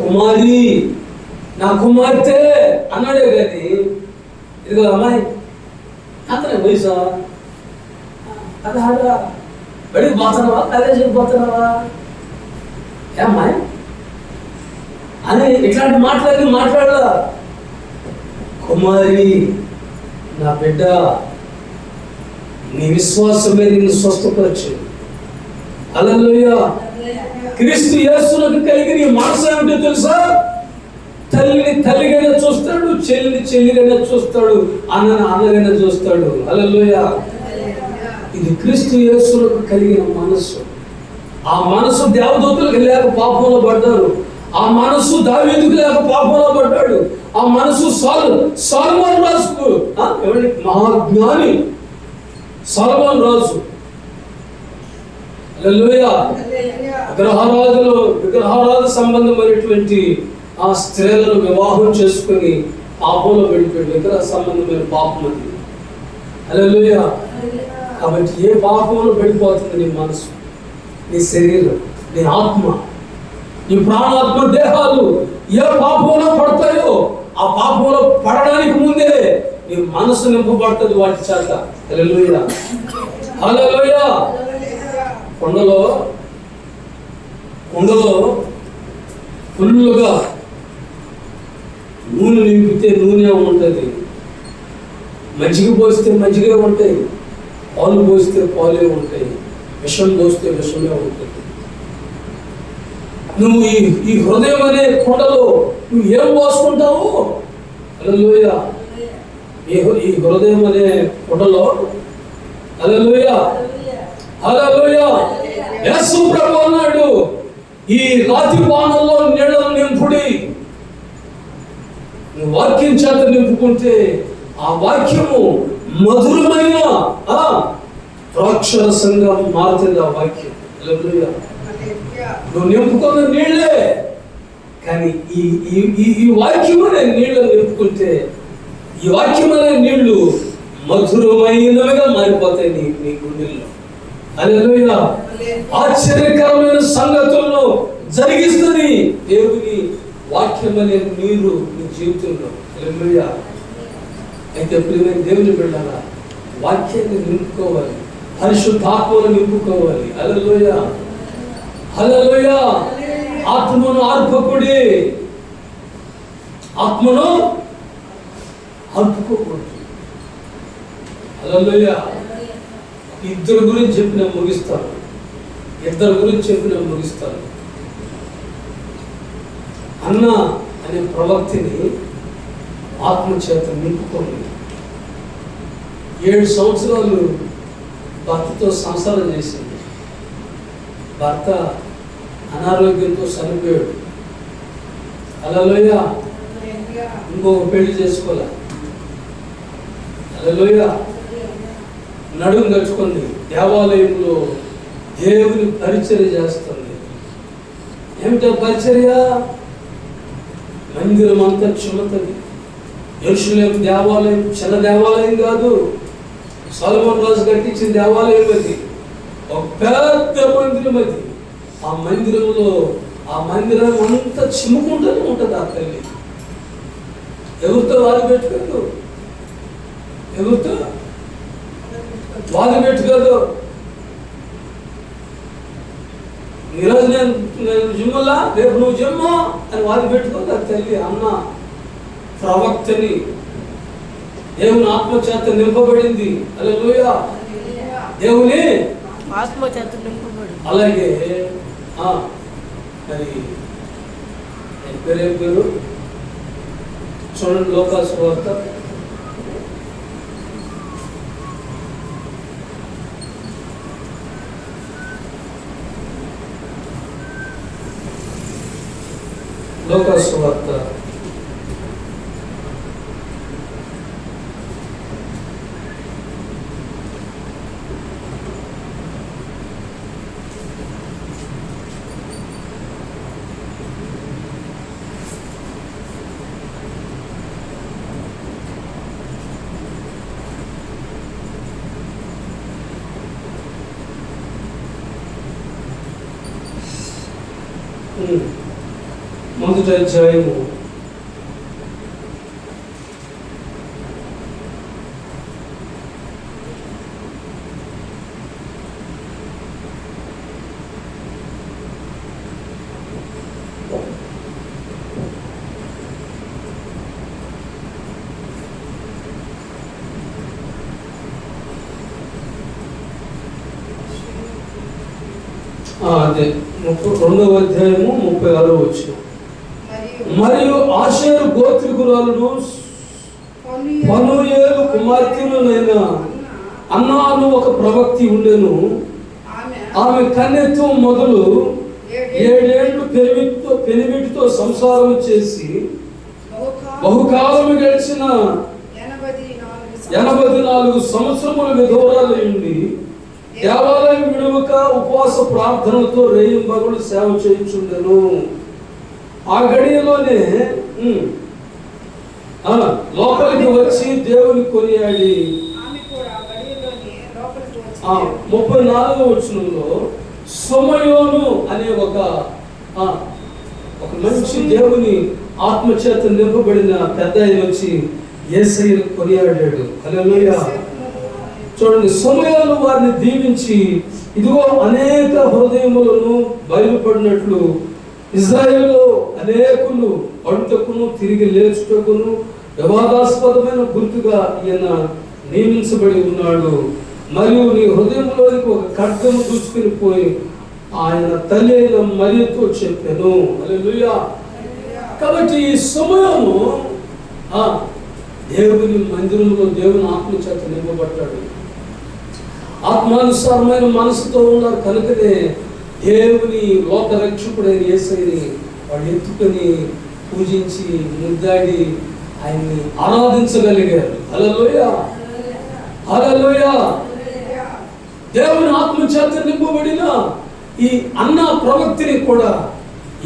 కుమారి నా కుమార్తె అన్నాడే కానీ ఇదిగో అమ్మాయి అతనే వయసు 16 బడికి పోతున్నావా, కాలేజీకి పోతున్నావా, ఏమ్మాయి అని ఇట్లాంటి మాట్లాడలా. కుమారి, నా బిడ్డ, నీ విశ్వాసమే నిన్ను స్వస్థపరచు. హల్లెలూయా. క్రీస్తు యేసునకు కలిగిన ఈ మనసు ఏమిటో తెలుసా? తల్లిని తల్లిగానే చూస్తాడు, చెల్లిని చెల్లిగానే చూస్తాడు, అన్నగానే చూస్తాడు. హల్లెలూయా. ఇది క్రీస్తు యేసునకు కలిగిన మనసు. ఆ మనసు దేవదూతలకు లేక పాపంలో పడ్డారు. ఆ మనసు దావీదుకు లేక పాపంలో పడ్డాడు. ఆ మనసు సొలొమోను రాజుకు, మహాజ్ఞాని సొలొమోను రాజు. హల్లెలూయా. విగ్రహారాధన సంబంధమైనటువంటి ఆ స్త్రీలను వివాహం చేసుకుని పాపంలో వెళ్ళిపోయాడు. విగ్రహ సంబంధమైన పాపం అది. హల్లెలూయా. కాబట్టి ఏ పాపంలో వెళ్ళిపోతుంది నీ మనసు, నీ శరీరం, నీ ఆత్మ, నీ ప్రాణాత్మ దేహాలు ఏ పాపంలో పడతాయో ఆ పాపంలో పడడానికి ముందే నీ మనసు నింపబడుతుంది వాటి చేత. హల్లెలూయా. హల్లెలూయా. కుండలో ఫుల్లుగా నూనె నింపితే నూనె ఉంటుంది, మజ్జిగ పోస్తే మజ్జిగే ఉంటాయి, పాలు పోస్తే పాలే ఉంటాయి, విషం పోస్తే విషమే ఉంటుంది. నువ్వు ఈ హృదయం అనే కుండలో నువ్వు ఏం పోసుకుంటావు? హల్లెలూయా. ఈ హృదయం అనే కుండలో, హల్లెలూయా, హల్లెలూయా, యేసు ప్రభువు అన్నాడు, ఈ రాతి పానంలో నీళ్లను నింపుడి. నువ్వు వాక్యం చేత నింపుకుంటే ఆ వాక్యము మధురమైన ద్రాక్షరసంగా మారుతుంది. ఆ వాక్యం, హల్లెలూయా. నువ్వు నింపుకున్న నీళ్ళే, కానీ ఈ వాక్యం అనే నీళ్ళను నింపుకుంటే ఈ వాక్యం అనే నీళ్లు మధురమైనవిగా మారిపోతాయి నీ గుండెల్లో. హల్లెలూయా. ఆశ్చర్యకరమైన సంగతులను జరిగిస్తుంది దేవుని వాక్యం అనే నీరు నీ జీవితంలో. హల్లెలూయా. అయితే ప్రియమైన దేవుని బిడ్డలారా, వాక్యాన్ని నింపుకోవాలి, పరిశుద్ధాత్మను నింపుకోవాలి. హల్లెలూయా. హల్లెలూయా. ఆత్మను ఆర్పకుడి, ఆత్మను ఆర్పుకోకూడదు. హల్లెలూయా. ఇద్దరు గురించి చెప్పిన ముగిస్తాను. అన్న అనే ప్రవక్తిని ఆత్మచేత నింపుకోండి. 7 సంవత్సరాలు భర్తతో సంసారం చేసింది. భర్త అనారోగ్యంతో చనిపోయాడు. హల్లెలూయా. ఇంకొక పెళ్లి చేసుకోలే. హల్లెలూయా. నడుము కట్టుకుంది, దేవాలయంలో దేవుని పరిచర్య చేస్తుంది. ఏమిటో పరిచర్య? మందిరం అంతా క్షమతది. యెరూషలేము దేవాలయం చిన్న దేవాలయం కాదు, సొలొమోను రాజు కట్టించిన దేవాలయం అది. ఒక పెద్ద మందిరం అది. ఆ మందిరం అంతా చిమ్ముకుంటూనే ఉంటుంది. ఆ తల్లి ఎవరితో వాది పెట్టుకోదు, ఈరోజు నేను జిమ్మలా, రేపు నువ్వు జిమ్మా అని వాది పెట్టుకోదు. ఆ తల్లి అన్న ప్రవక్తని, దేవుని ఆత్మచేత నింపబడింది. హల్లెలూయా. దేవుని ఆత్మచేత నింపబడి. అలాగే మరి పేరు చూడండి, లోకాసు వార్త 1వ అధ్యాయము అదే 2వ అధ్యాయము 36వ వచనం. మరియు ఆషేరు గోత్రికురాలును ఫనూయేలు కుమార్తెనునైన అన్నాను ఒక ప్రవక్తి ఉండెను. ఆమె కన్యత్వం మొదలు 7 ఏళ్ళు పెనిమిటితో సంసారం చేసి బహుకాలము గడిచిన 84 సంవత్సరముల విధవరాలయుండి దేవాలయం విడువక ఉపవాస ప్రార్థనలతో రేయింబగలు సేవ చేయించుండెను. ఆ గడియలోనే లోపలికి వచ్చి దేవుని కొనియాడి 34వ వచనంలో సొమయోను అనే ఒక మంచి దేవుని ఆత్మచేత నింపబడిన పెద్ద ఆయన వచ్చి యేసయ్యను కొనియాడాడు. హల్లెలూయా. చూడండి, సొమయోను వారిని దీవించి ఇదిగో అనేక హృదయములను బయలుపడినట్లు ఇజ్రాయేలులో అనేకులు పడుటకును తిరిగి లేచుటకును వివాదాస్పదమైన గుర్తుగా ఈయన నియమించబడి ఉన్నాడు. మరియు నీ హృదయంలోనికి ఒక ఖడ్గము దూచుకుని పోయి ఆయన తల్లి అయిన మరియతో చెప్పాను. హల్లెలూయా. కాబట్టి ఈ సమయము దేవుని మందిరంలో దేవుని ఆత్మచేత నింపబడ్డాడు. ఆత్మానుసారమైన మనసుతో ఉన్నారు కనుకనే దేవుని లోక రక్షకుడైన యేసయ్యని వాడు ఎత్తుకొని పూజించి ముద్దాడి ఆయన్ని ఆరాధించగలిగారు. హల్లెలూయా. హల్లెలూయా. దేవుని ఆత్మచేత నింపబడిన ఈ అన్న ప్రవక్తిని కూడా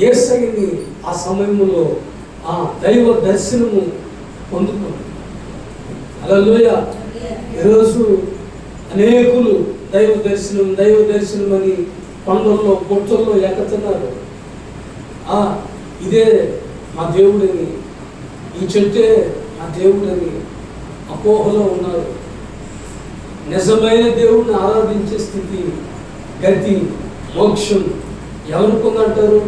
యేసయ్యని ఆ సమయంలో ఆ దైవ దర్శనము పొందుకున్నాడు. హల్లెలూయా. ఈరోజు అనేకులు దైవ దర్శనం అని కొండల్లో పొట్టల్లో ఎక్కుతున్నారు. ఇదే మా దేవుడని, ఈ చెట్టే మా దేవుడని అపోహలో ఉన్నారు. నిజమైన దేవుడిని ఆరాధించే స్థితి, గతి, మోక్షం ఎవరికి ఉందంటారు?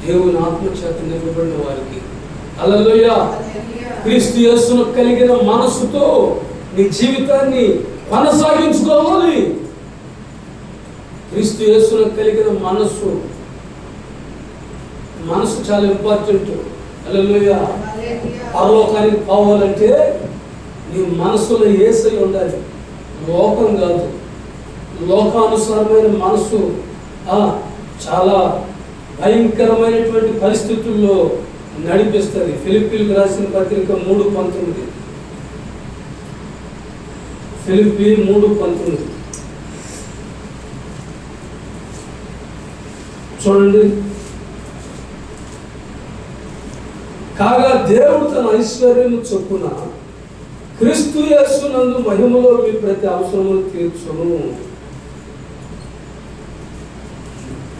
దేవుని ఆత్మచేత నింపబడిన వారికి. హల్లెలూయా. క్రీస్తు యేసును కలిగిన మనసుతో నీ జీవితాన్ని కొనసాగించుకోవాలి. క్రీస్తు యేసును కలిగిన మనసు చాలా ఇంపార్టెంట్. హల్లెలూయా. పరలోకానికి పోవాలంటే నీ మనసులో యేసయ్య ఉండాలి, లోకం కాదు. లోకానుసారమైన మనసు చాలా భయంకరమైనటువంటి పరిస్థితుల్లో నడిపిస్తుంది. ఫిలిప్పీలకు రాసిన పత్రిక 3:19. ఫిలిప్పీ 3:19 చూడండి. కాగా దేవుడు తన ఐశ్వర్యం చొప్పున క్రీస్తు యేసునందు మహిమలో మీ ప్రతి అవసరము తీర్చును.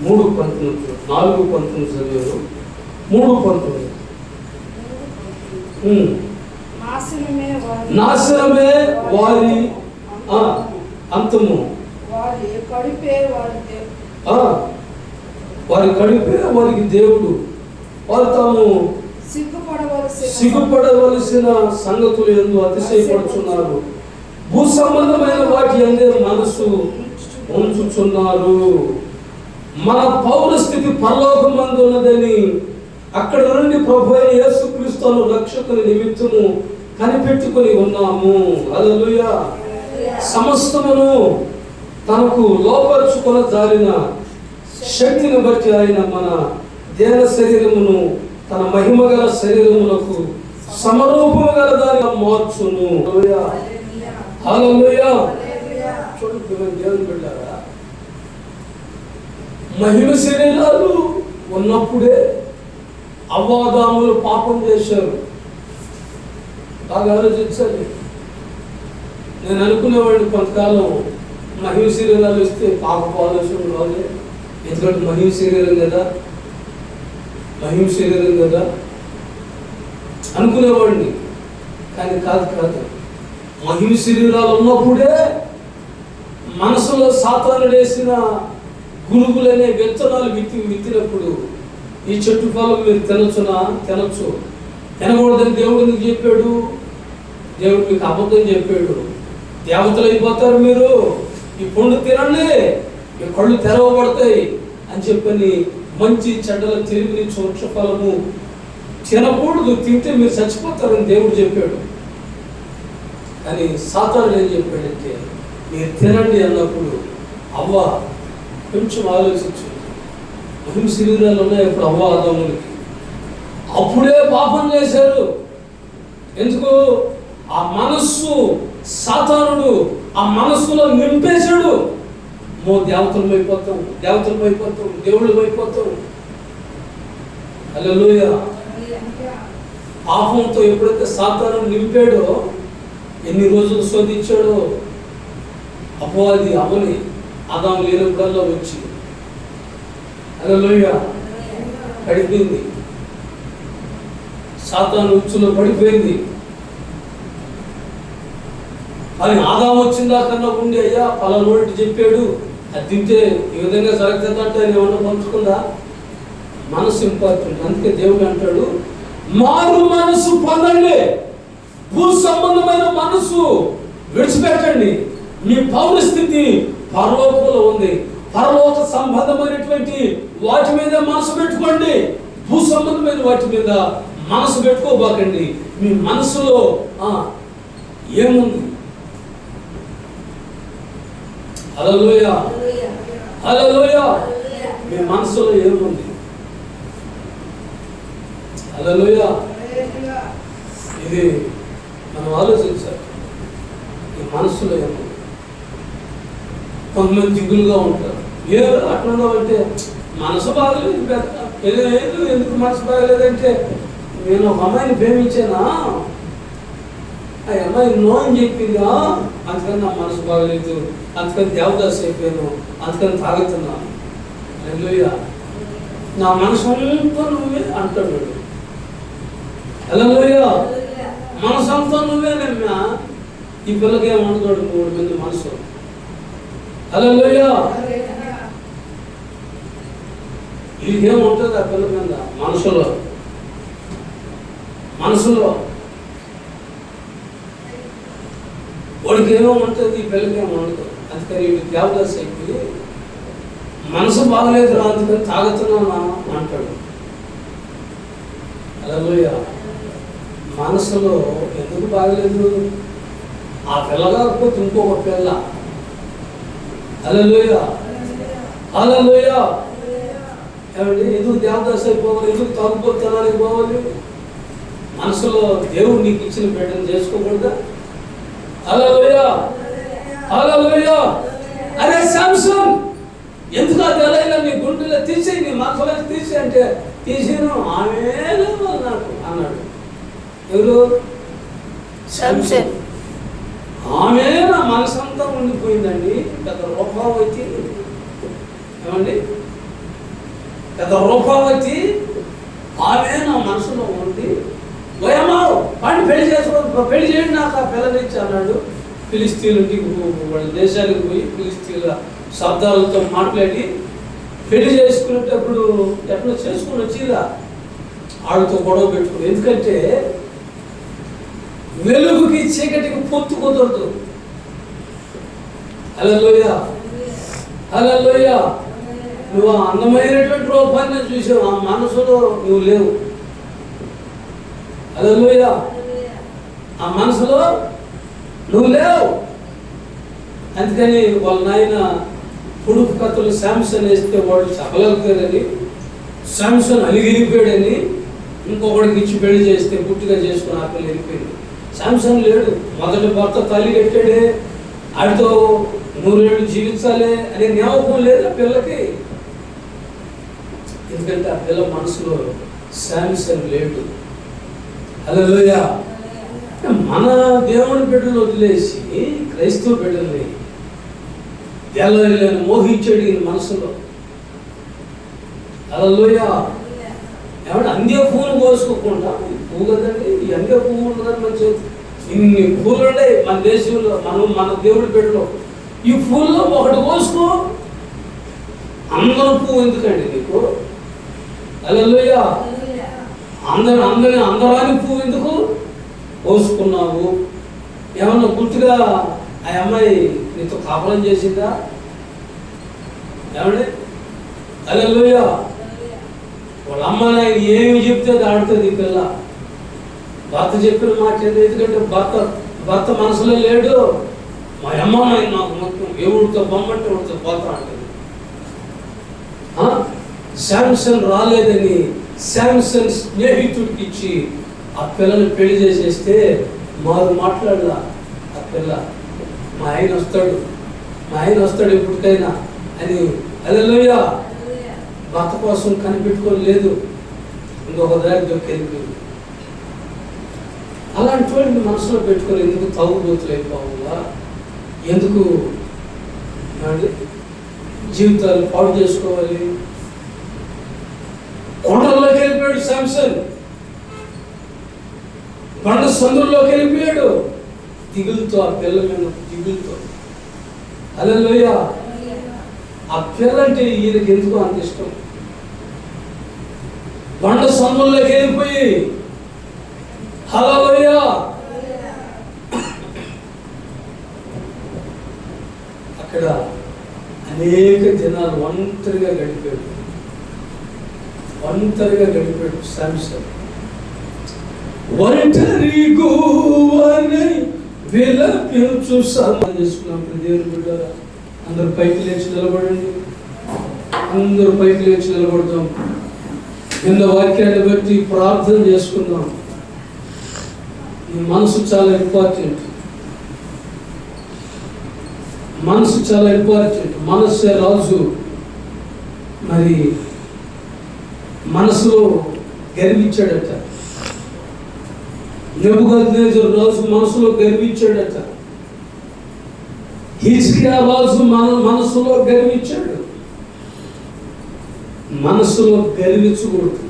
3:19 4:19 చదివారు. 3:19 నాశనమే వారి అంతము, వారి కడిపే వారికి దేవుడు. వారు తాము సిగ్గుపడవలసిన సంగతులు యందు అతిశయపడుచున్నారు. భూ సంబంధమైన వాటి అందే మనసు ఉంచుచున్నారు. మన పౌరస్థితి పరలోకమందు ఉన్నదని అక్కడ నుండి ప్రభు అయిన యేసుక్రీస్తును రక్షకుని నిమిత్తము కనిపెట్టుకొని ఉన్నాము. హల్లెలూయా. సమస్తమును తనకు లోపరుచుకొని జారిన శక్తిని బట్టి ఆయన మన దేహ శరీరమును తన మహిమ గల శరీరములకు సమరూపము గల దానిగా మార్చును. హల్లెలూయా. చూడండి దేవుని బిడ్డలారా, మహిమ శరీరాలు ఉన్నప్పుడే అవ్వాదాములు పాపం చేశారు. బాగా ఆలోచించాలి. నేను అనుకునేవాడిని కొంతకాలం మహిమ శరీరాలు ఇస్తే పాపపు ఆలోచన రాలే. ఎందుకంటే మహిమ శరీరం కదా అనుకునేవాడిని. కానీ కాదు. మహిమ శరీరాలు ఉన్నప్పుడే మనసులో సాతానుడు వేసిన గురుగులనే విత్తనాలు విత్తినప్పుడు ఈ చెట్టు ఫలం మీరు తినొచ్చు. తినకూడదని దేవుడు ఎందుకు చెప్పాడు? దేవుడు మీకు అబద్ధం చెప్పాడు. దేవతలు అయిపోతారు మీరు, ఈ పండు తినండి, ఈ కళ్ళు తెరవబడతాయి అని చెప్పని మంచి చెడ్డల తెలివిని వృక్ష ఫలము తినకూడదు, తింటే మీరు చచ్చిపోతారని దేవుడు చెప్పాడు. కానీ సాతానుడు ఏం చెప్పాడంటే మీరు తినండి అన్నప్పుడు అవ్వ కొంచెం ఆలోచించు, మహిమ శరీరాలు ఉన్నాయి ఇప్పుడు అవ్వ ఆదాములకి, అప్పుడే పాపం చేశారు. ఎందుకు? ఆ మనస్సు సాతానుడు ఆ మనస్సులో నింపేశాడు. దేవతలం అయిపోతాం, దేవతలం అయిపోతాం, దేవుళ్ళు అయిపోతాం. హల్లెలూయా. పాపంతో ఎప్పుడైతే సాతాను నింపాడో, ఎన్ని రోజులు శోధించాడో అపవాది అమని ఆదాము లేనప్పుడల్లా వచ్చి హల్లెలూయా పడిపోయింది. సాతాను ఉచ్చులో పడిపోయింది. కానీ ఆదాము వచ్చిందా కన్నా ఉండి అయ్యా పలానోటి చెప్పాడు, అది తింటే ఈ విధంగా జరుగుతుందంటే ఆయన ఏమన్నా పంచుకుందా? మనసు ఇంపార్టెంట్. అందుకే దేవుడు అంటాడు మారు మనసు పొందండి, భూ సంబంధమైన మనసు విడిచిపెట్టండి. మీ పౌరస్థితి పరలోకంలో ఉంది, పరలోక సంబంధమైనటువంటి వాటి మీద మనసు పెట్టుకోండి, భూ సంబంధమైన వాటి మీద మనసు పెట్టుకోబాకండి. మీ మనసులో ఏముంది? హల్లెలూయా, హల్లెలూయా. మీ మనసులో ఏముంది? హల్లెలూయా. ఇది మనం ఆలోచించాలి. ఈ మనసులో ఏముంది? కొంతమంది దిగులుగా ఉంటారు. ఏ అట్లున్నామంటే మనసు బాగలేదు, ఎందుకు మనసు బాగలేదంటే నేను ఒక అమ్మాయిని ప్రేమించానా, ఆ అమ్మాయి నో అని చెప్పిందా, అందుకని నా మనసు బాగలేదు, అందుకని దేవదాస్ అయిపోయాను, అందుకని తాగుతున్నాను. హల్లెలూయా. నా మనసు అంతా నువ్వే అంటాడు. హల్లెలూయా. మనసు అంతా నువ్వేనమ్మా. ఈ పిల్లకి ఏమంటాడు 3 మంది మనసు. హల్లెలూయా. ఇదేముంటుంది ఆ పిల్ల మీద మనసులో వాడికి ఏమో ఉంటుంది, ఈ పిల్లకి ఏమో ఉండదు. అందుకని వీడు దేవదాస్ అయిపోయి మనసు బాగలేదు రా అందుకని తాగుతున్నానా అంటాడు. హల్లెలూయా. మనసులో ఎందుకు బాగలేదు? ఆ పిల్ల కాకపోతే ఇంకొక పిల్ల. హల్లెలూయా, హల్లెలూయా. ఏమండి ఎందుకు దేవదాస్ అయిపోవాలి, ఎందుకు తాగుపోతానికి పోవాలి? మనసులో దేవుడు నీకు ఇచ్చిన బిడ్డను చేసుకోకూడదా? హల్లెలూయా, హల్లెలూయా. అరే శాంసన్, ఎందుకు అది ఎలా నీ గుండెలో తీసేయి, నీ మనసులో తీసి అంటే తీసేను, ఆమె నాకు అన్నాడు. ఎవరు? శాంసన్. ఆమె నా మనసంతా ఉండిపోయిందండి. పెద్ద రూపావతి. ఏమండి? పెద్ద రూపావతి ఆమె నా మనసులో ఉంది. ఓయమ్మా వాడిని పెళ్లి చేయండి నాకు ఆ పిల్లనిచ్చి అన్నాడు. ఫిలిస్తీన్లకి వాళ్ళ దేశానికి పోయి ఫిలిస్తీన్ల శబ్దాలతో మాట్లాడి పెళ్లి చేసుకునేటప్పుడు ఎట్లా చేసుకుని వచ్చిందా ఆడితో గొడవ పెట్టుకుని. ఎందుకంటే వెలుగుకి చీకటికి పొత్తు కుదరదు. హల్లెలూయా, హల్లెలూయా. నువ్వు అందమైనటువంటి రూపాన్ని చూసావు, ఆ మనసులో నువ్వు లేవు. హల్లెలూయా. ఆ మనసులో నువ్వు లేవు. అందుకని వాళ్ళ నాయన పొడుపు కథలు శాంసన్ వేస్తే వాడు చెప్పలేకపోయాడని, శాంసన్ అలిగిరిపోయాడని ఇంకొకడికి ఇచ్చి పెళ్లి చేస్తే పుట్టిగా చేసుకుని ఆ పిల్ల వెళ్ళిపోయింది. శాంసన్ లేడు, మొదటి భర్త తల్లి కట్టాడే, ఆడితో 100 ఏళ్ళు జీవించాలి అనే జ్ఞాపకం లేదు ఆ పిల్లకి. ఎందుకంటే ఆ పిల్ల మనసులో శాంసన్ లేడు. హల్లెలూయా. మన దేవుని బిడ్డలు వదిలేసి క్రైస్తవ బిడ్డల్ని దేవాలయాన్ని మోహించాడు ఈ మనసులో. హల్లెలూయా. ఏమంటే అందే పూలు కోసుకోకుండా, పువ్వు కదండి ఈ అందే పువ్వు ఉండదని మన చేతి ఇన్ని పూలు ఉన్నాయి మన దేశంలో, మన దేవుడి బిడ్డలో. ఈ పూల్లో ఒకటి కోసుకో, అందరం పువ్వు ఎందుకండి నీకు? హల్లెలూయా. అందరాని పువ్వు ఎందుకు కోసుకున్నావు? ఏమన్నా గుర్తుగా ఆ అమ్మాయి నీతో కాపురం చేసిందా? ఏమండి? హల్లెలూయా. వాళ్ళ అమ్మ నాయన ఏమి చెప్తే అది ఆడుతుంది ఈ పిల్ల. భర్త చెప్పిన మాట ఏదో, ఎందుకంటే భర్త మనసులో లేడు. మా అమ్మ నాయన నాకు మొత్తం ఎవరితో బొమ్మంటే ఎవరితో పోతా అంటుంది. శాంసన్ రాలేదని శాంసన్ స్నేహితుడికి ఇచ్చి ఆ పిల్లని పెళ్లి చేసేస్తే మారు మాట్లాడలా ఆ పిల్ల. మా ఆయన వస్తాడు ఎప్పటికైనా అని హల్లెలూయా భర్త కోసం కనిపెట్టుకొని లేదు, ఇంకొక దారి దొరికెళ్ళిపోయింది. అలాంటి వాడిని మనసులో పెట్టుకొని ఎందుకు తాగుబోతులు అయిపోవాలా, ఎందుకు జీవితాలు పాడు చేసుకోవాలి? కొండల్లోకి వెళ్ళిపోయాడు శాంసన్, కొండ సందుల్లోకి వెళ్ళిపోయాడు దిగులుతో, ఆ పిల్ల మీద దిగులుతో. హల్లెలూయా. ఆ పిల్ల అంటే ఈయనకి ఎందుకో అంత ఇష్టం. కొండ సందుల్లోకి వెళ్ళిపోయి హల్లెలూయా అక్కడ అనేక దినాలు ఒంటరిగా గడిపాడు శాంసన్. ఒంటరి గువ్వని విలపించు సన్మానం చేసుకున్నాం. దేవుని బిడ్డలారా, అందరూ పైకి లేచి నిలబడండి. అందరూ పైకి లేచి నిలబడతాం. కింద వాక్యాన్ని బట్టి ప్రార్థన చేసుకుందాం. ఈ మనసు చాలా ఇంపార్టెంట్. మనస్సే రాజు. మరి మనసులో గర్వించాడట. నెబుకద్నెజరు రాజు మనసులో గర్వించాడట. హిజ్కియా రాజు మనసులో గర్వించాడు. మనసులో గర్వించకూడదు.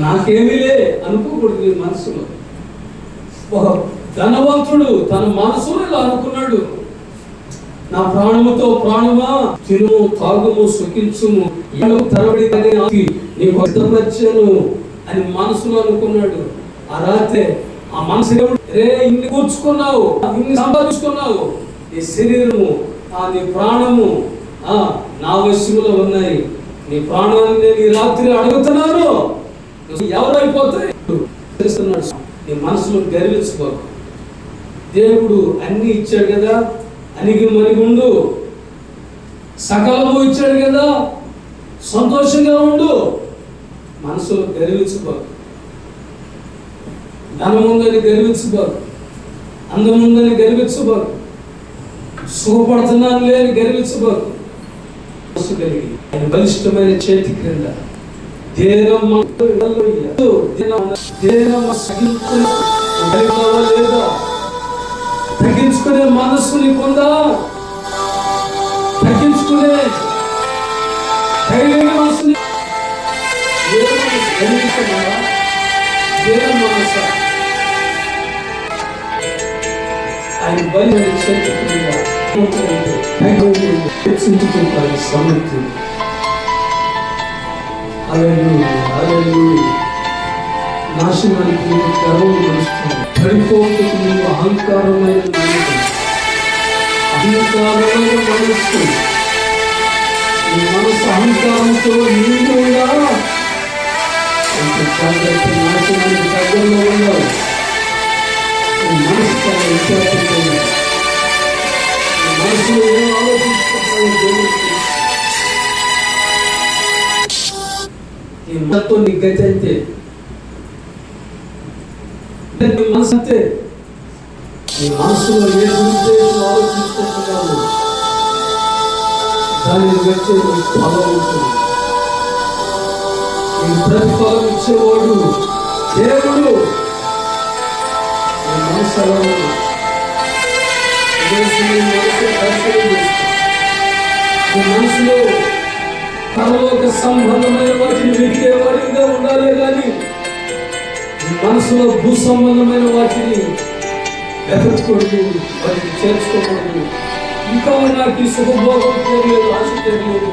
నాకేమీలే అనుకోకూడదు. నీ మనసులో ఒక ధనవంతుడు తన మనసులో ఇలా అనుకున్నాడు, నా ప్రాణముతో ప్రాణమా తినుము తాగుము సుఖించుము తరబడి నీకు సిద్ధపరిచాను అని మనసులో అనుకున్నాడు. ఆ రాత్రే ఆ మనసు ఇన్ని కూర్చుకున్నావు, ఇన్ని సంపాదించుకున్నావు, నీ శరీరము నీ ప్రాణము నా వశములో ఉన్నాయి. నీ ప్రాణాన్ని నేను ఈ రాత్రి అడుగుతున్నాను, ఎవరైపోతాయి తెలుస్తున్నాడు. నీ మనసులో గర్వించుకో. దేవుడు అన్ని ఇచ్చాడు కదా, అనిగి మనిగుండు. సకలము ఇచ్చాడు కదా, సంతోషంగా ఉండు. మనసులో గర్వించుకో. ధనముందని గర్వించుకో, అందముందని గర్వించుకో, సుఖపడుతున్నాను లేని గర్వించుకో. మనసు కలిగి ఆయన బలిష్టమైన చేతి క్రింద తగ్గించుకునే మనస్సు నీకుందా? తగ్గించుకునే మనసుని ఆయన బలి సమర్థి. నాశనానికి గర్వం నడుస్తుంది. పడిపోతుకు నువ్వు అహంకారమైన మనస్సు. నీ మనసు అహంకారంతో నీవుగా నాశనానికి దగ్గరలో ఉన్నావు. మనసు చాలా విచారించాలి. మనసులో ఏం ఆలోచించుకుంటావు? ఈ మనతో నీ గతి అంతే. నీ మనసు అంతే. నీ మనసులో ఏ దురుద్దేశం ఆలోచించుకుంటున్నావు దానిని బట్టి నీకు ఫలం ఉంటుంది. నీ ప్రతిఫలం ఇచ్చేవాడు దేవుడు. నీ మనసు ఎలా ఉంది? నీ మనసులో పరలోక సంబంధమైన వాటిని వెతికేవాడిగా ఉండాలి కానీ మనసులో భూ సంబంధమైన వాటిని వెతకూడదు, వాటిని చేర్చుకోకూడదు. ఇంకా నాకు ఈ సుఖభోగం తెలియదు, ఆశ తెలియదు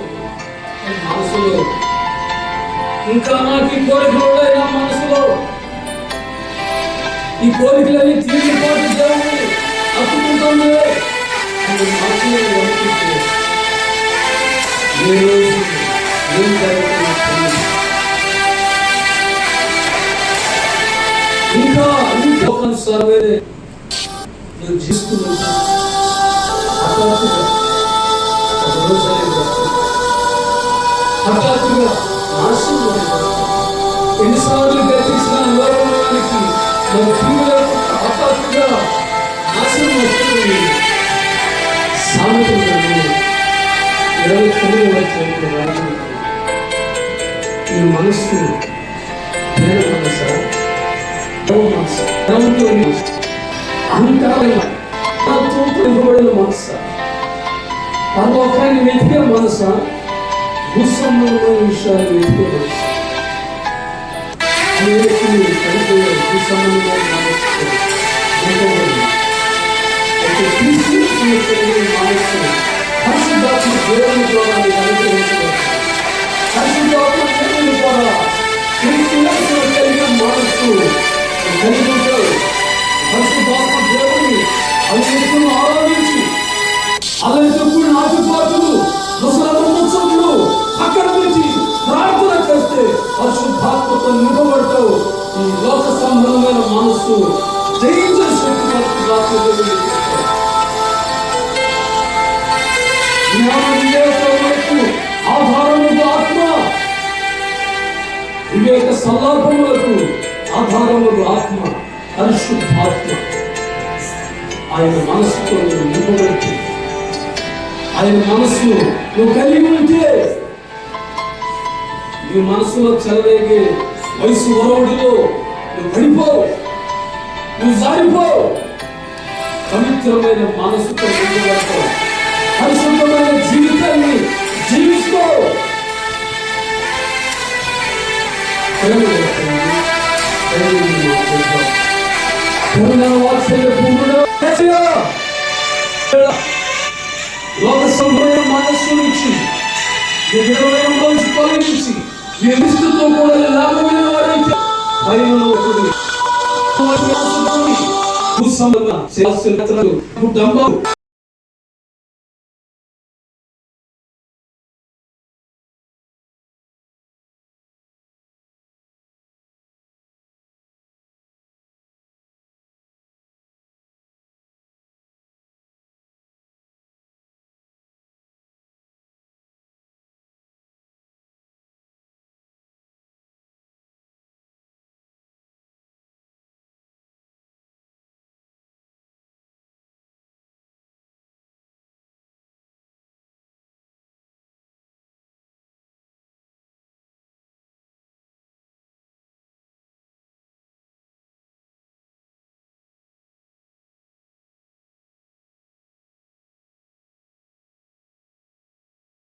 మనసులో. ఇంకా నాకు ఈ కోరికలు ఉన్నాయి నా మనసులో. ఈ కోరికలన్నీ తీరిపోతే దేవుని అప్పుకుంటుంది మనసులో ఏ రోజు ఏం జరుగుతుందో ఇంకా లోకానుసారమే నువ్వు జీవిస్తున్నా హఠాత్తుగా ఒకరోజు హఠాత్తుగా నాశనం ఎన్నిసార్లు గతించిన లోకానికి మన జీవులకు హఠాత్తుగా నాశనం వస్తుంది. సామెతలు 29వ అధ్యాయంలో రాయబడింది, ఈ మనస్సు ప్రేమ మనసా, అహంకారంతో ఇవ్వబడిన మనసా, పరలోకాన్ని వెతికే మనసా, భూసంబంధమైన విషయాలు వెతికే మనసా. పడిపోయే భూసంబంధమైన మనసు మనస్సు పరిశుద్ధాత్మ దేవుని ద్వారా పరిశుద్ధాత్మ దేవుని ద్వారా కలిగిన మనస్సు కలిగి ఉంటాడు. పరిశుద్ధాత్మ దేవుని అవినీతులను ఆరాధించి అలాంటి కూడిన ఆటుపాటులు ముసలముచ్చట్లు అక్కడ నుంచి ప్రార్థన చేస్తే పరిశుద్ధాత్మతో నింపబడతావు. ఈ లోక సంబంధమైన మనస్సు జయించే శక్తి పరిశుద్ధాత్మ దేవుని ఆధారముకు ఆత్మ, వివేక సల్లాపములకు ఆధారముకు ఆత్మ పరిశుద్ధాత్మ. ఆయన మనస్సుతో నువ్వు నింపబడితే, ఆయన మనస్సు నువ్వు కలిగి ఉంటే, నీ మనసులో చెలరేగే వయసు వరవడిలో నువ్వు పడిపోవు, నువ్వు జారిపోవు. పవిత్రమైన మనసుతో నింపబడతావు, పరిశుద్ధమైన జీవితాన్ని జీవిస్తూ లోక సంబంధమైన మనస్సు నుంచి తొలగించి నిష్ఠతో కూడా లాభమైన వారైతే భయమును